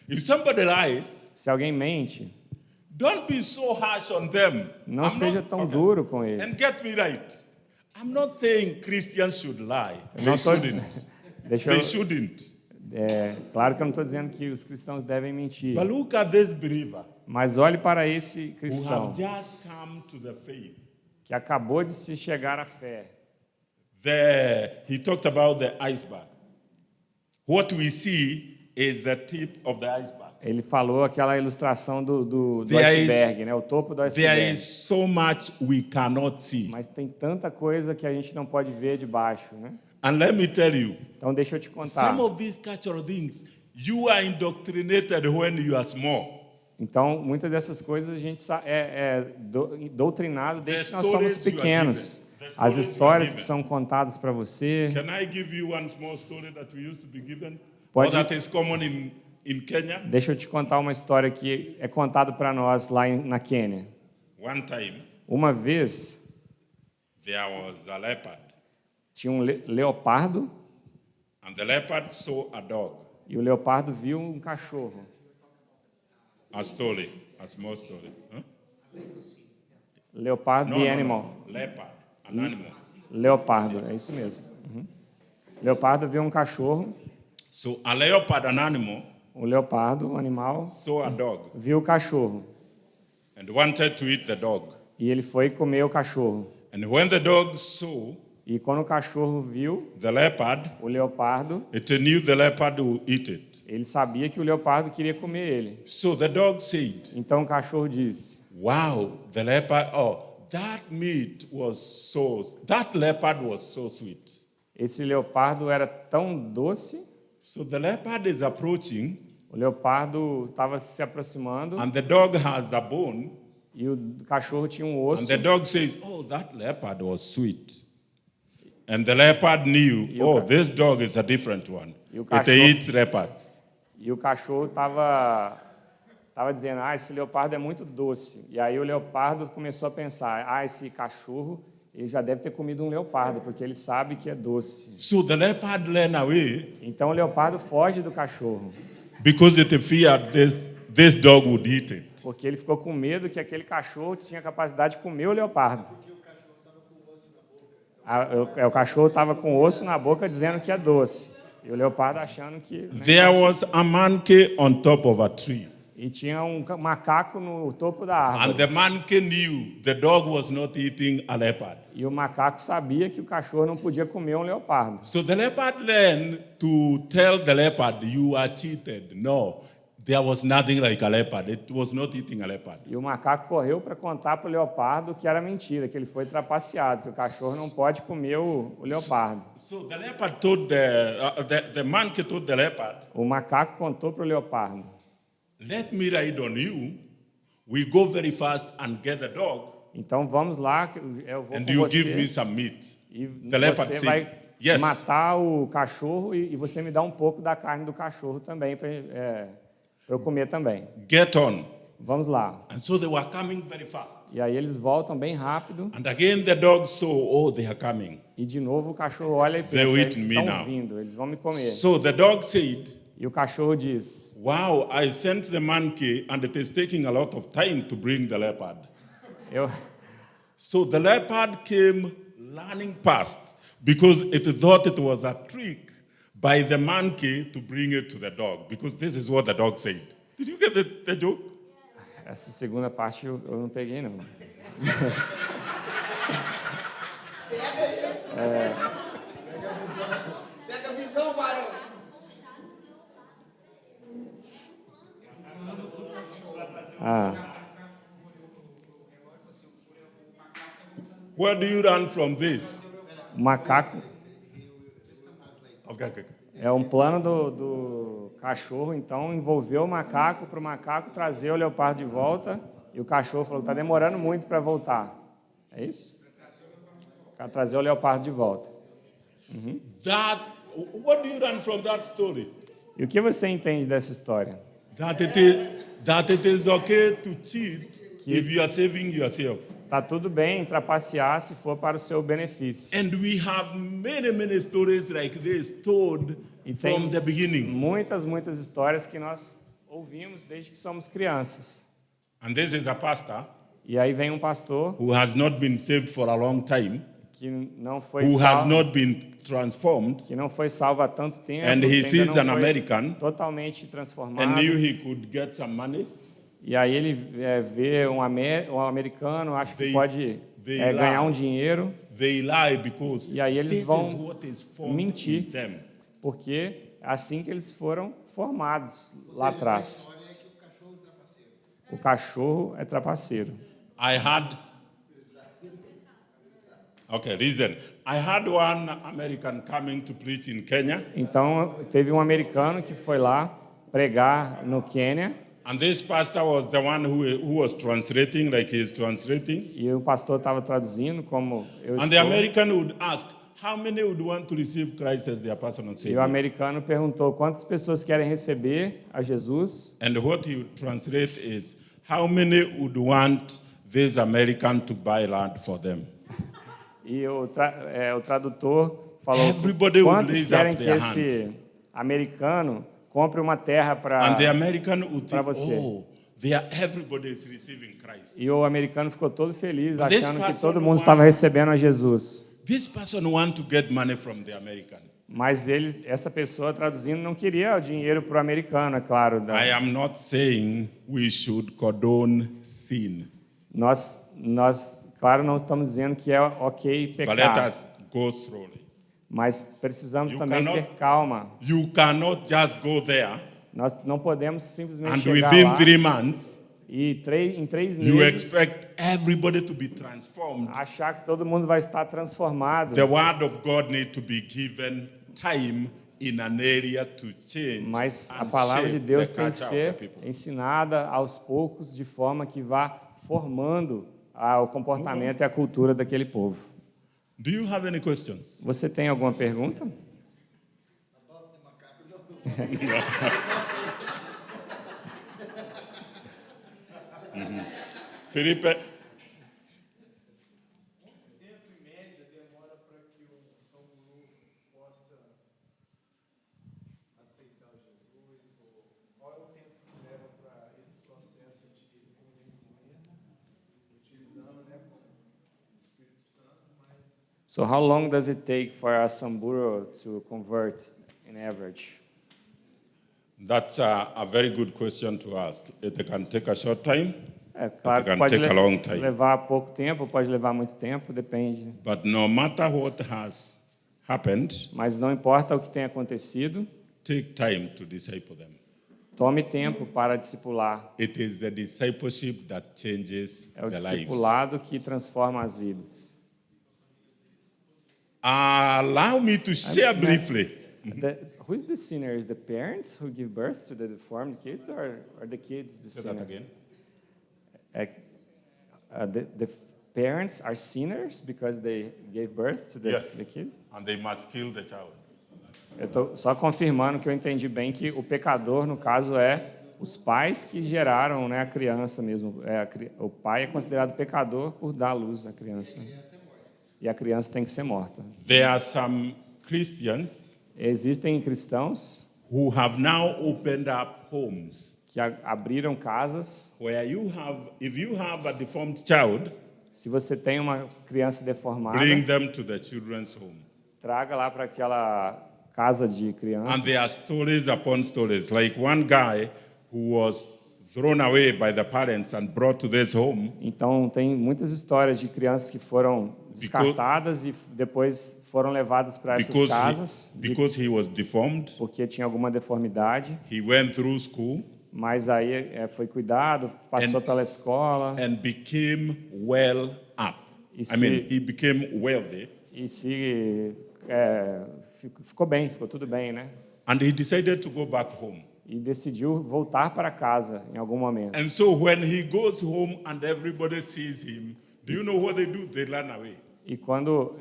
If somebody lies, se alguém mente, don't be so harsh on them. não I'm seja not- tão okay. duro com And eles. get me right. I'm not saying Christians should lie. Eu They não tô- shouldn't. Deixa They eu, shouldn't. claro que eu não estou dizendo que os cristãos devem mentir, But look at this believer mas olhe para esse who cristão have just come to the faith. que acabou de se chegar à fé. He talked about the iceberg. What we see is the tip of the iceberg. Ele falou aquela ilustração do There is- iceberg, né? O topo do There iceberg. is so much we cannot see. Mas tem tanta coisa que a gente não pode ver de baixo, né? And let me tell you, Então deixa eu te contar. some of these cultural things, you are indoctrinated when you are small. Então, muitas dessas coisas a gente doutrinado desde que nós somos stories you are pequenos. given. The As stories you are histórias que given. são contadas para você. Can I give you one small story that we used to be given? Pode. Or that is common in Kenya? Deixa eu te contar uma história que é contada para nós lá na Quênia. One time, Uma vez there was a leopard, tinha um leopardo and the leopard saw a dog. e o leopardo viu um cachorro. A story, a small story. Huh? Leopardo, the animal. Leopard, an animal. Leopardo, é isso mesmo. Uhum. Leopardo viu um cachorro, So a leopard, an animal, o leopardo, o animal, saw a dog viu o cachorro and wanted to eat the dog. e ele foi comer o cachorro. And when the dog saw E quando o cachorro viu the leopard, o leopardo, it knew the leopard would eat it. ele sabia que o leopardo queria comer ele. So the dog said, Então o cachorro disse: wow, the leopard, that leopard was so sweet. esse leopardo era tão doce. So the leopard is approaching, O leopardo estava se aproximando and the dog has a bone, e o cachorro tinha um and osso. the dog says, oh, that leopard was sweet. And the leopard knew, E o this dog is a different one. E o It cachorro- eats leopards. E o cachorro estava dizendo: esse leopardo é muito doce. E aí o leopardo começou a pensar: esse cachorro, ele já deve ter comido um leopardo, porque ele sabe que é doce. So the leopard ran away Então o leopardo foge do cachorro, because it feared this dog would eat it. porque ele ficou com medo que aquele cachorro tinha capacidade de comer o leopardo. O cachorro estava com osso na boca dizendo que é doce. E o leopardo achando que... There was a monkey on top of a tree. E tinha um macaco no topo da And árvore. the monkey knew the dog was not eating a leopard. E o macaco sabia que o cachorro não podia comer um leopardo. So the leopard ran to tell the leopard, you are cheated. No, there was nothing like a leopard. It was not eating a leopard. E o macaco correu para contar para o leopardo que era mentira, que ele foi trapaceado, que o cachorro não pode comer o leopardo. So the leopard told the monkey told the leopard, O macaco contou para o leopardo: let me ride on you. We go very fast and get the dog, então vamos lá, que eu vou and com you give me você some meat. e The leopard você said, vai yes. matar o cachorro e você me dá um pouco da carne do cachorro também para eu comer também. Get on. Vamos lá. And so they were coming very fast. E aí eles voltam bem rápido And again the dog saw, oh, they are coming. e de novo o cachorro olha e They'll pensa: eat eles me estão now. vindo, eles vão me comer. So the dog said, E o cachorro diz: wow, I sent the monkey and it is taking a lot of time to bring the leopard. eu, So the leopard came running past because it thought it was a trick by the monkey to bring it to the dog, because this is what the dog said. Did you get the joke? essa segunda parte eu não peguei, não. Pega a visão, varão. Where do you run from this? O macaco Okay. é um plano do cachorro, então envolveu o macaco para o macaco trazer o leopardo de volta. E o cachorro falou: está demorando muito para voltar. É isso? Para trazer o leopardo de volta. What do you run from that story? E o que você entende dessa história? That it is okay to cheat if you are saving yourself. Tá tudo bem trapacear se for para o seu benefício. And we have many stories like this told E tem from the beginning. muitas histórias que nós ouvimos desde que somos crianças. And this is a pastor E aí vem um pastor who has not been saved for a long time, que não foi who has salvo, not been transformed, que não foi salvo há tanto tempo, and he que ainda sees não an foi American totalmente transformado. and knew he could get some money. E aí ele vê um americano, acha que They- pode they ganhar lie. um dinheiro, They lie because E aí eles this vão is what is formed mentir. in them. porque é assim que eles foram formados lá atrás. O cachorro é trapaceiro. I had. Okay, listen. I had one American coming to preach in Kenya, Então, teve um americano que foi lá pregar no Quênia, and this pastor was the one who was translating, like he is translating. e o pastor estava traduzindo como eu And the estou. American would ask, how many would want to receive Christ as their personal E o Savior? americano perguntou quantas pessoas querem receber a Jesus. And what he would translate is, how many would want this American to buy land for them? E o tradutor falou: Everybody would quantos raise querem up que their esse americano compre uma terra para... And the American would para think, você. oh, everybody is receiving Christ. E o americano ficou todo feliz, But this achando que person todo mundo wants- estava recebendo a Jesus. This person want to get money from the American. Mas essa pessoa traduzindo não queria o dinheiro para o americano, é claro. I am not saying we should condone sin, Nós, claro, não estamos dizendo que é ok but let pecar, us go slowly. mas precisamos You também cannot- ter calma. You cannot just go there Nós não podemos simplesmente and chegar within lá 3 months e em 3 you meses expect everybody to be transformed. achar que todo mundo vai estar transformado. The word of God need to be given time in an area to change. Mas a and palavra de shape Deus the tem que culture of ser the people. ensinada aos poucos, de forma que vá formando o comportamento e a cultura daquele povo. Do you have any questions? Você tem alguma pergunta? Felipe, So how long does it take for a Samburu to convert in average? That's a very good question to ask. It can take a short time, É it claro que can pode take a long time. levar pouco tempo, pode levar muito tempo, depende. But no matter what has happened, Mas não importa o que tenha acontecido, take time to disciple them. tome tempo para discipular. It is the discipleship that changes É o the lives. discipulado que transforma as vidas. Allow me to share briefly. Who is the sinner? Is the parents who give birth to the deformed kids, or are the kids the Say that sinner? again. The parents are sinners because they gave birth to the, Yes. the kid? And they must kill the child. Eu estou só confirmando que eu entendi bem que o pecador, no caso, é os pais que geraram, né, a criança mesmo. O pai é considerado pecador por dar à luz à criança. E a criança tem que ser morta. There are some Christians Existem cristãos who have now opened up homes que abriram casas. where if you have a deformed child, Se você tem uma criança deformada, bring them to the children's home. traga lá para aquela casa de crianças. And there are stories upon stories. Like one guy who was thrown away by the parents and brought to this home Então, tem muitas histórias de crianças que foram descartadas e depois foram levadas para essas casas because he was deformed. porque tinha alguma deformidade, He went through school mas aí foi cuidado, passou pela escola and became well up. E I mean, he became wealthy. e ficou bem, ficou tudo bem, né? And he decided to go back home. E decidiu voltar para casa em algum momento. And so when he goes home and everybody sees him, do you know what they do? They run away. E quando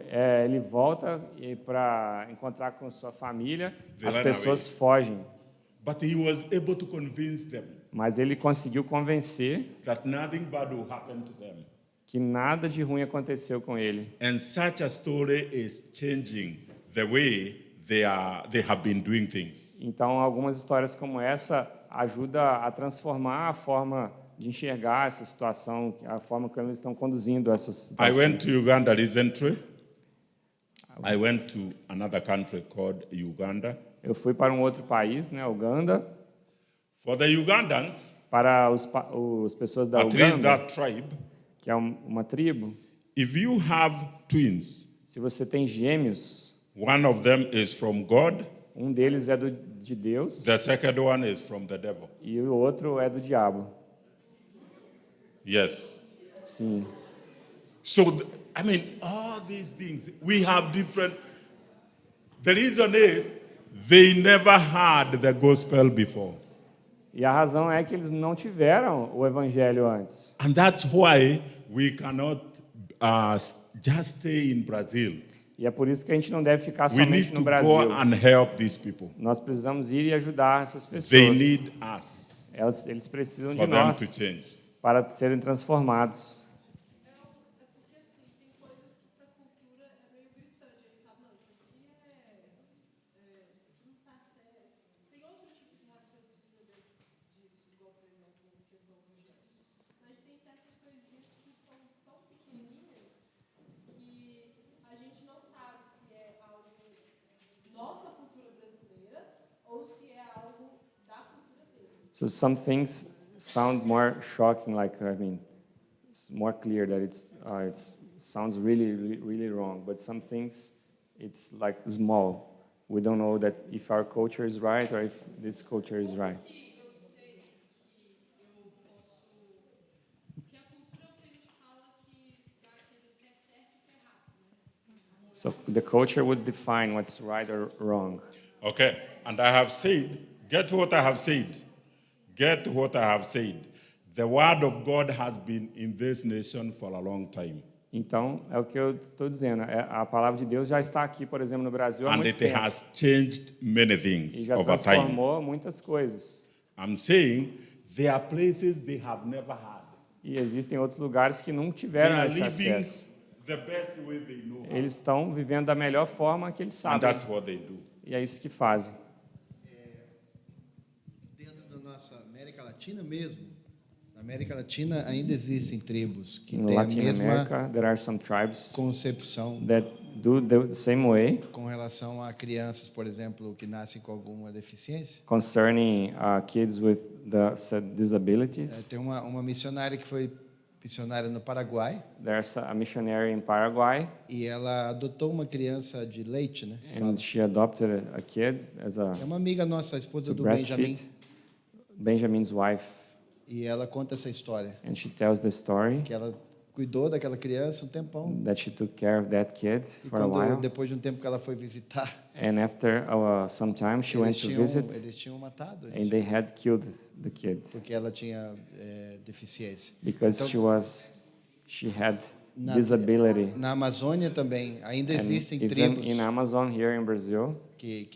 ele volta para encontrar com sua família, as run pessoas fogem. But he was able to convince them Mas ele conseguiu convencer that nothing bad will happen to them. que nada de ruim aconteceu com ele. And such a story is changing the way they have been doing things. Então, algumas histórias como essa ajudam a transformar a forma de enxergar essa situação, a forma como eles estão conduzindo essas I situações. went to Uganda recently. I went to another country called Uganda. Eu fui para um outro país, né, Uganda, For the Ugandans, para as pessoas da at least Uganda, that tribe, que é uma tribo. if you have twins, Se você tem gêmeos, one of them is from God, um deles é de Deus the second one is from the devil. e o outro é do diabo. Yes. Sim. So, I mean, all these things, we have different. The reason is they never had the gospel before. E a razão é que eles não tiveram o evangelho antes. And that's why we cannot just stay in Brazil. E é por isso que a gente não deve ficar We somente need no to Brasil. go and help these people. Nós precisamos ir e ajudar essas pessoas. They need us Eles precisam de for them nós to change. para serem transformados. Porque assim, tem coisas que pra cultura é meio gritante, eles sabem, não, isso aqui não tá certo. Tem outros tipos de raciocínio dentro disso, igual, por exemplo, questão do gênero. Mas tem certas coisinhas que são tão pequenininhas que a gente não sabe se é algo nossa cultura brasileira ou se é algo da cultura deles. So some things sound more shocking, it's more clear that it sounds really wrong. But some things, it's like small. We don't know that if our culture is right or if this culture is right. Eu sei que eu posso. Porque a cultura é o que a gente fala que dá aquele que é certo e que é errado, né? So the culture would define what's right or wrong. Okay. And I have said, get what I have said. Get what I have said. The word of God has been in this nation for a long time. Então, é o que eu estou dizendo. A palavra de Deus já está aqui, por exemplo, no Brasil há And muito it tempo. has changed many E things já over time. transformou muitas coisas. I'm saying there are places they have never had. E existem outros lugares que não They tiveram are esse living acesso. the best way they know how. Eles estão vivendo da melhor forma que eles And sabem. that's what they do. E é isso que fazem. Dentro da nossa América Latina mesmo, na América Latina ainda existem tribos que In têm a Latin mesma America, there are some tribes concepção that do the same way com relação a crianças, por exemplo, que nascem com alguma deficiência. concerning kids with the said disabilities. Tem uma missionária que foi missionária no Paraguai There's a missionary in Paraguay, e ela adotou uma criança de leite, né? and she adopted a kid as a É uma amiga nossa, a esposa to do Benjamin, breastfeed. Benjamin's wife, e ela conta essa história, and she tells the story que ela cuidou daquela criança um tempão. that she took care of that kid E for a while, depois de um tempo que ela foi visitar, and after some time she went to visit, eles tinham matado and eles, they had killed the kid porque ela tinha deficiência. because Então, she had Na- disability. Na Amazônia também ainda And existem even tribos in Amazon here in Brazil, que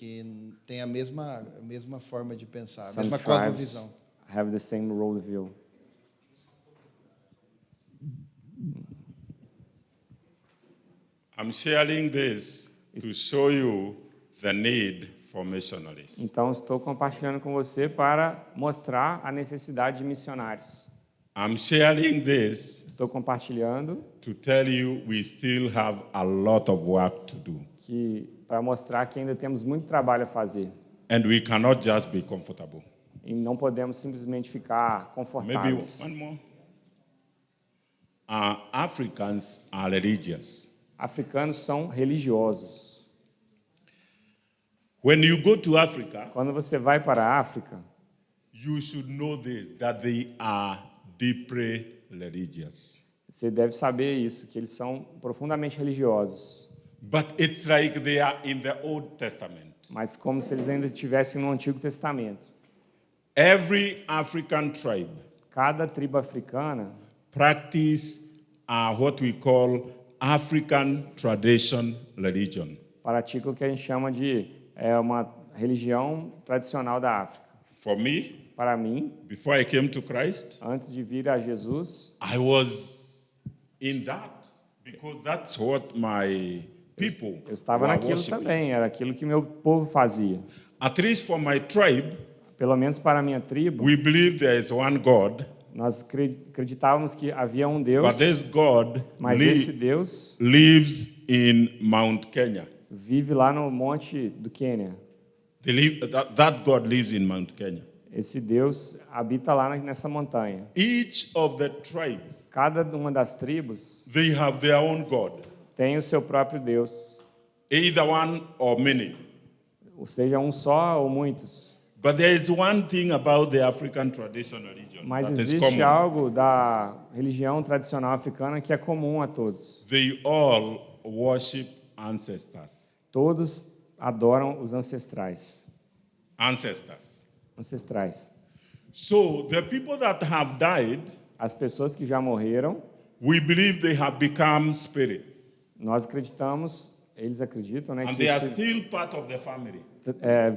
têm a mesma forma de pensar, a some mesma tribes cosmovisão. have the same worldview. I'm sharing this to show you the need for missionaries. Então, estou compartilhando com você para mostrar a necessidade de missionários. I'm sharing this Estou compartilhando to tell you we still have a lot of work to do. para mostrar que ainda temos muito trabalho a fazer And we cannot just be comfortable. e não podemos simplesmente ficar Maybe confortáveis. one more. Africans are religious. Africanos são religiosos. When you go to Africa, Quando você vai para a África, you should know this, that they are deeply religious. você deve saber isso, que eles são profundamente religiosos. But it's like they are in the Old Testament. Mas como se eles ainda estivessem no Antigo Testamento. Every African tribe Cada tribo africana practice what we call African tradition religion. pratica o que a gente chama de uma religião tradicional da África. For me, Para mim, before I came to Christ, antes de vir a Jesus, I was in that because that's what my people eu estava were naquilo worshiping. também, era aquilo que meu povo fazia. At least for my tribe, Pelo menos para a minha tribo, we believe there is one God, nós acreditávamos que havia um Deus, but this God mas esse Deus lives in Mount Kenya. vive lá no monte do Quênia. That God lives in Mount Kenya. Esse Deus habita lá nessa montanha. Each of the tribes, Cada uma das tribos they have their own God, tem o seu próprio Deus, either one or many. ou seja, um só ou muitos. But there is one thing about the African traditional religion Mas that is existe common. algo da religião tradicional africana que é comum a todos. They all worship ancestors. Todos adoram os ancestrais. Ancestors. Ancestrais. So the people that have died, As pessoas que já morreram, we believe they have become spirits. nós acreditamos, eles acreditam, né, And que they are se, still part of the family.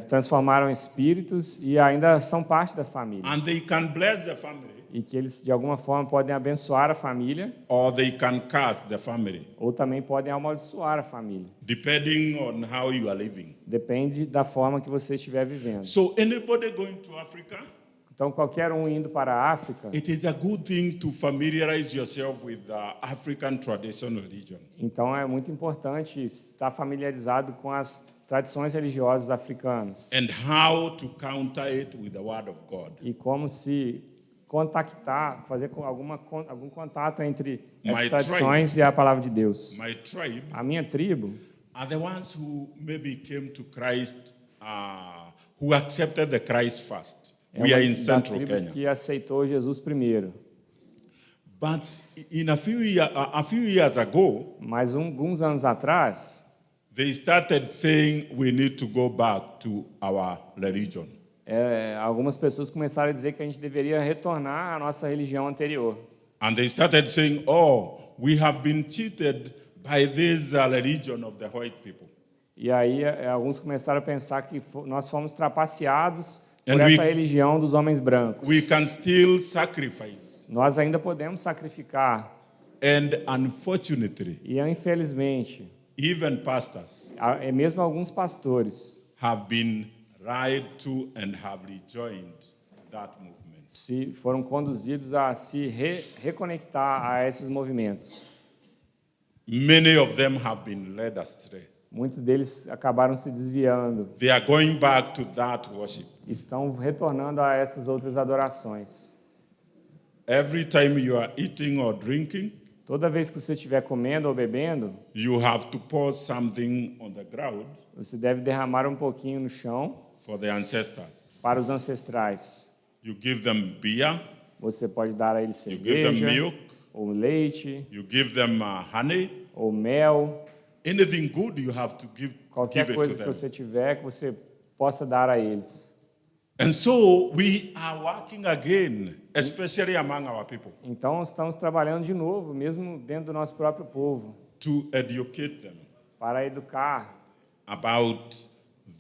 transformaram em espíritos e ainda são parte da família. And they can bless the family, E que eles, de alguma forma, podem abençoar a família or they can curse the family, ou também podem amaldiçoar a família. depending on how you are living. Depende da forma que você estiver vivendo. So anybody going to Africa, Então, qualquer um indo para a África, it is a good thing to familiarize yourself with the African traditional religion. então é muito importante estar familiarizado com as tradições religiosas africanas And how to counter it with the word of God. e como se contactar, fazer algum contato entre essas My tradições e a palavra de Deus. My tribe A minha tribo are the ones who maybe came to Christ, who accepted the Christ first. é We uma are in das central tribos Kenya. que aceitou Jesus primeiro. But in a few years ago, Mas alguns anos atrás, they started saying we need to go back to our religion. algumas pessoas começaram a dizer que a gente deveria retornar à nossa religião anterior. And they started saying, oh, we have been cheated by this religion of the white people. E aí alguns começaram a pensar que nós fomos trapaceados por And we- essa religião dos homens brancos. We can still sacrifice. Nós ainda podemos sacrificar. And unfortunately, E infelizmente, even pastors mesmo alguns pastores have been lied to and have rejoined that movement. foram conduzidos a se reconectar a esses movimentos. Many of them have been led astray. Muitos deles acabaram se desviando, They are going back to that worship. estão retornando a essas outras adorações. Every time you are eating or drinking, Toda vez que você estiver comendo ou bebendo, you have to pour something on the ground você deve derramar um pouquinho no chão for the ancestors. para os ancestrais. You give them beer, Você pode dar a eles you give them cerveja, milk, ou leite, you give them honey. ou mel, Anything good you have to give qualquer it coisa to que them. você tiver que você possa dar a eles. And so we are working again, especially among our people, Então, estamos trabalhando de novo, mesmo dentro do nosso próprio povo, to educate them para educar about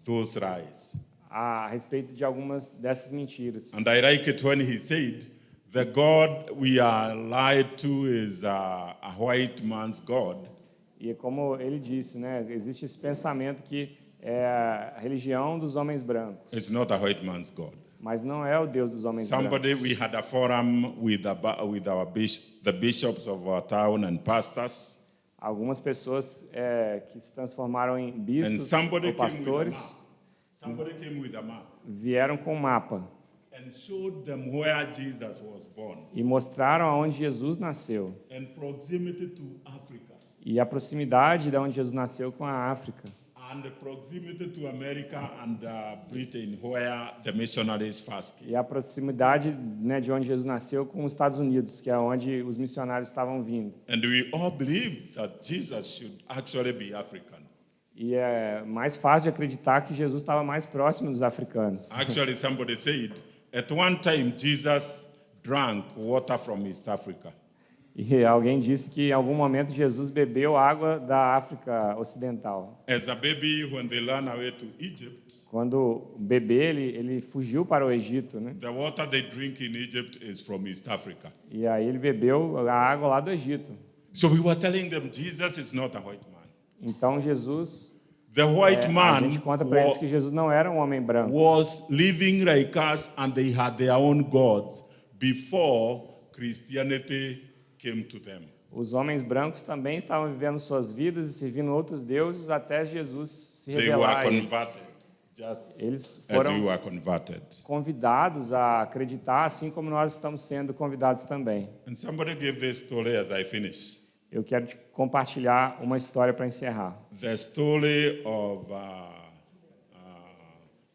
those lies. a respeito de algumas dessas mentiras. And I like it when he said, the God we are lied to is a white man's God. E é como ele disse, né, existe esse pensamento que é a religião dos homens brancos, It's not a white man's God. mas não é o Deus dos homens brancos. Somebody, we had a forum with the bishops of our town and pastors. Algumas pessoas que se transformaram em And bispos somebody ou came with a pastores map. Somebody came with a map vieram com um mapa and showed them where Jesus was born e mostraram aonde Jesus nasceu and proximity to Africa e a proximidade de onde Jesus nasceu com a África and the proximity to America and Britain, where the missionaries first came. e a proximidade, né, de onde Jesus nasceu com os Estados Unidos, que é onde os missionários estavam vindo. And we all believed that Jesus should actually be African. E é mais fácil de acreditar que Jesus estava mais próximo dos africanos. Actually, somebody said, at one time, Jesus drank water from East Africa. E alguém disse que em algum momento Jesus bebeu água da África Ocidental. As a baby, when they ran away to Egypt, Quando o bebê ele fugiu para o Egito, né? the water they drink in Egypt is from East Africa. E aí ele bebeu a água lá do Egito. So we were telling them Jesus is not a white man. Então Jesus, The white a man gente conta para eles que Jesus não era um homem branco. was living like us and they had their own gods before Christianity came to them. Os homens brancos também estavam vivendo suas vidas e servindo outros deuses até Jesus se They revelar were a eles. converted, just Eles as we foram were converted. convidados a acreditar, assim como nós estamos sendo convidados também. And somebody gave this story as I finish. Eu quero te compartilhar uma história para encerrar. The story of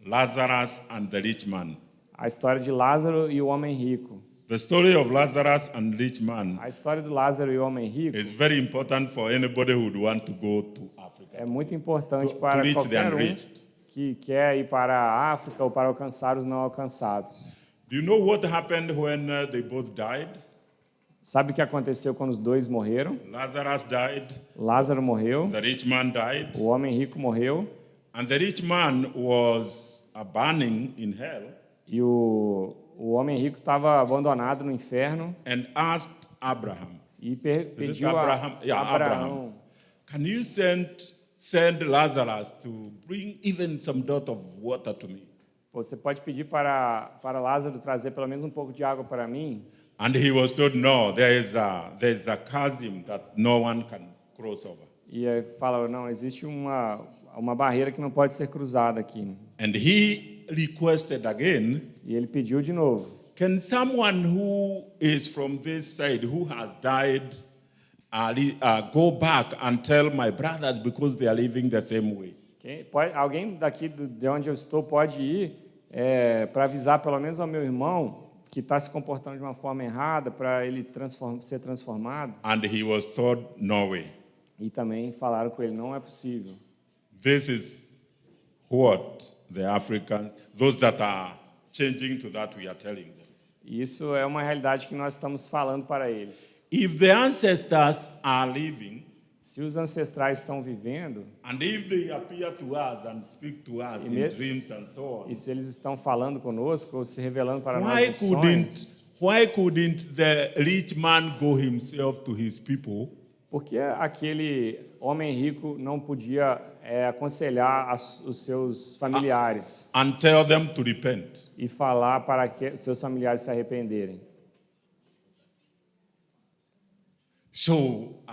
Lazarus and the rich man. A história de Lázaro e o homem rico. The story of Lazarus and rich man A história do Lázaro e o homem rico is very important for anybody who would want to go to Africa. é muito importante To para reach the qualquer um unreached. que quer ir para a África ou para alcançar os não alcançados. Do you know what happened when they both died? Sabe o que aconteceu quando os dois morreram? Lazarus died, Lázaro morreu, the rich man died, o homem rico morreu and the rich man was burning in hell e o homem rico estava abandonado no inferno and asked Abraham, e Is pediu this a Abraham? Yeah, Abraão, can you send Lazarus to bring even some dot of water to me? você pode pedir para Lázaro trazer pelo menos um pouco de água para mim? And he was told, no, there's a chasm that no one can cross over. E aí fala, não, existe uma barreira que não pode ser cruzada aqui. And he requested again, E ele pediu de novo. can someone who is from this side, who has died, go back and tell my brothers because they are living the same way? Alguém daqui de onde eu estou pode ir para avisar pelo menos ao meu irmão que está se comportando de uma forma errada para ele ser transformado? And he was told, no way. E também falaram com ele, não é possível. This is what the Africans, those that are changing to that, we are telling them. E isso é uma realidade que nós estamos falando para eles. If the ancestors are living, Se os ancestrais estão vivendo, and if they appear to us and speak to us in dreams and so on, e se eles estão falando conosco ou se revelando para nós why nos sonhos, couldn't the rich man go himself to his people por que aquele homem rico não podia aconselhar os seus familiares and tell them to repent? e falar para que os seus familiares se arrependerem? So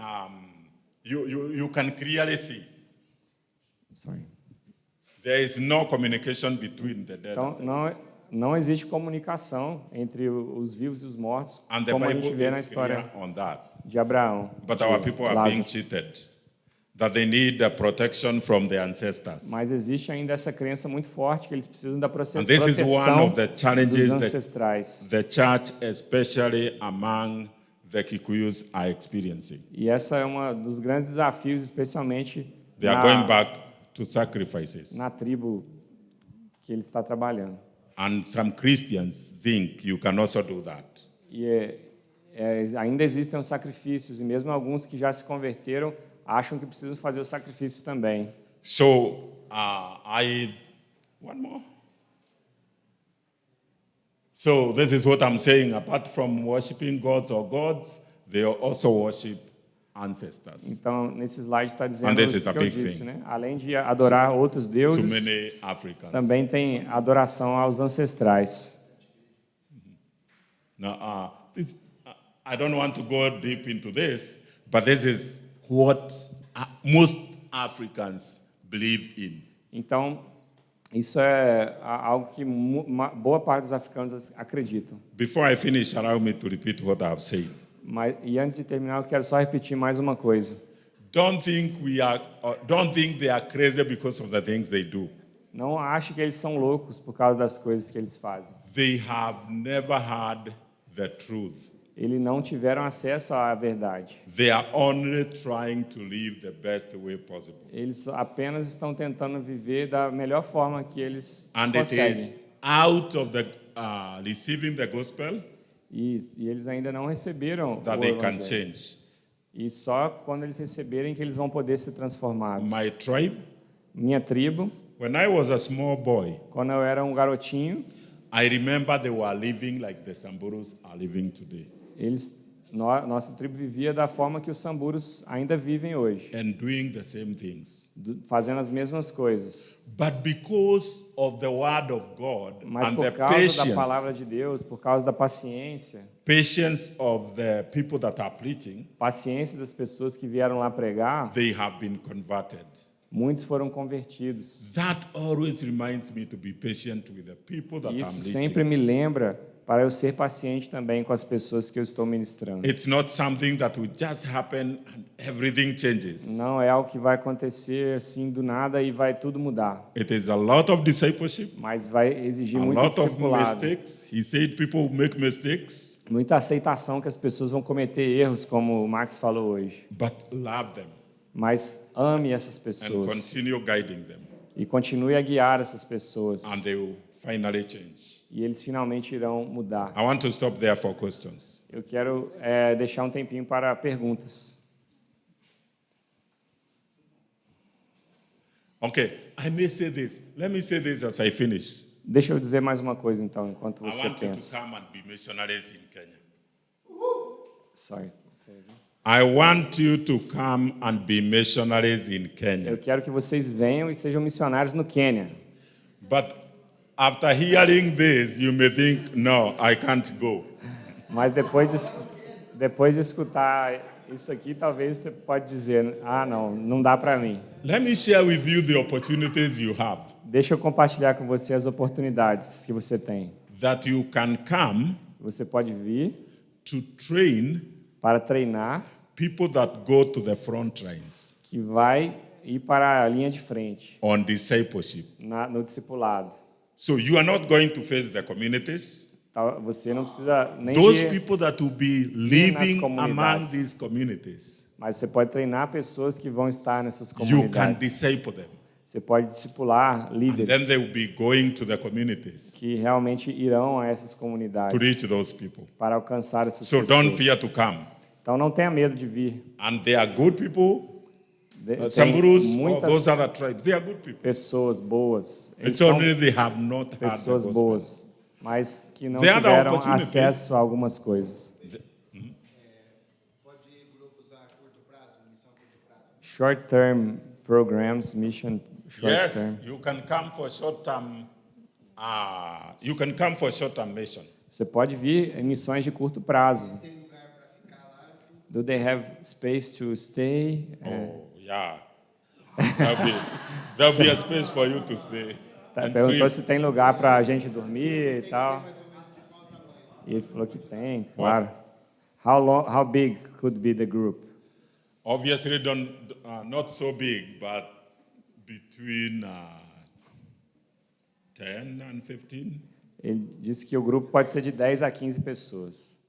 you can clearly see Sorry. there is no communication between the dead Então, não existe comunicação entre os vivos e os mortos, and the como a gente Bible vê na is história clear on that. de Abraão, But de our people are being Lázaro. cheated, that they need a protection from the ancestors. Mas existe ainda essa crença muito forte que eles precisam da And this is one proteção of the challenges dos that ancestrais. the church, especially among the Kikuyus, are experiencing. E essa é uma dos grandes desafios, especialmente They are going back to sacrifices. na tribo que ele está trabalhando. And some Christians think you can also do that. E ainda existem os sacrifícios, e mesmo alguns que já se converteram acham que precisam fazer os sacrifícios também. So, one more. So, this is what I'm saying. Apart from worshiping gods or gods, they also worship ancestors. Então, nesse slide está And dizendo this is isso a que eu big disse, thing. né? Além de adorar outros To deuses, many Africans. também tem adoração aos ancestrais. Now, I don't want to go deep into this, but this is what most Africans believe in. Então, isso é algo que boa parte dos africanos acreditam. Before I finish, allow me to repeat what I've said. E antes de terminar, eu quero só repetir mais uma coisa. Don't think they are crazy because of the things they do. Não ache que eles são loucos por causa das coisas que eles fazem. They have never had the truth. Eles não tiveram acesso à verdade. They are only trying to live the best way possible. Eles apenas estão tentando viver da melhor forma que eles And it conseguem. is out of the receiving the gospel E eles ainda não receberam that o they can evangelho. change. E só quando eles receberem que eles vão poder ser transformados. My tribe, Minha tribo, when I was a small boy, quando eu era um garotinho, I remember they were living like the Samburus are living today. nossa tribo vivia da forma que os samburos ainda vivem hoje, And doing the same things. fazendo as mesmas coisas. But because of the word of God Mas and por the causa da palavra de Deus, por causa da patience of the people that are preaching, paciência das pessoas que vieram lá pregar, they have been converted. muitos foram convertidos. That always reminds me to be patient with the people that E isso I'm sempre reaching. me lembra para eu ser paciente também com as pessoas que eu estou ministrando. It's not something that will just happen and everything changes. Não é algo que vai acontecer assim do nada e vai tudo mudar, It is a lot of discipleship, mas vai exigir a muito lot of discipulado, mistakes. He said people make mistakes, muita aceitação que as pessoas vão cometer erros, como o Max falou hoje. but love them Mas ame essas and pessoas continue guiding them, e continue a guiar essas pessoas. and they will finally change. E eles finalmente irão mudar. I want to stop there for questions. Eu quero deixar um tempinho para perguntas. Okay, I may say this. Let me say this as I finish. Deixa eu dizer mais uma coisa, então, enquanto I você want you to pensa. come and be missionaries in Kenya. Sorry. I want you to come and be missionaries in Kenya. Eu quero que vocês venham e sejam missionários no Quênia. But after hearing this, you may think, no, I can't go. Mas depois de escutar isso aqui, talvez você pode dizer, não dá para mim. Let me share with you the opportunities you have. Deixa eu compartilhar com você as oportunidades que você tem. That you can come Você pode vir to train para treinar, people that go to the front lines que vai ir para a linha de frente, on discipleship. no discipulado. So you are not going to face the communities. Você não precisa nem Those de... people that will be living among comunidades. these communities, Mas você pode treinar pessoas que vão estar nessas you can comunidades. disciple them. Você pode discipular And then líderes they will be going to the communities que realmente irão a essas to comunidades reach those people. para alcançar essas So don't fear pessoas. to come. Então não tenha medo de vir. And they are good people. Tem Samburus, or muitas those other tribes, they are good people. pessoas boas. Eles It's são only they have not had the pessoas gospel. boas, mas que não They are the tiveram opportunity. acesso a algumas coisas. Pode grupos a curto prazo, missão a curto prazo. Short-term programs, mission Yes, short-term. you can come for short-term. You can come for short-term mission. Você pode vir em missões de curto prazo. Do they have space to stay? Oh, yeah. There'll be a space for you to stay. And Perguntou sleep. se tem lugar para a gente dormir e tal. E ele falou que tem, claro. How big could be the group? Obviously, not so big, but between 10 and 15. Ele disse que o grupo pode ser de 10 a 15 pessoas.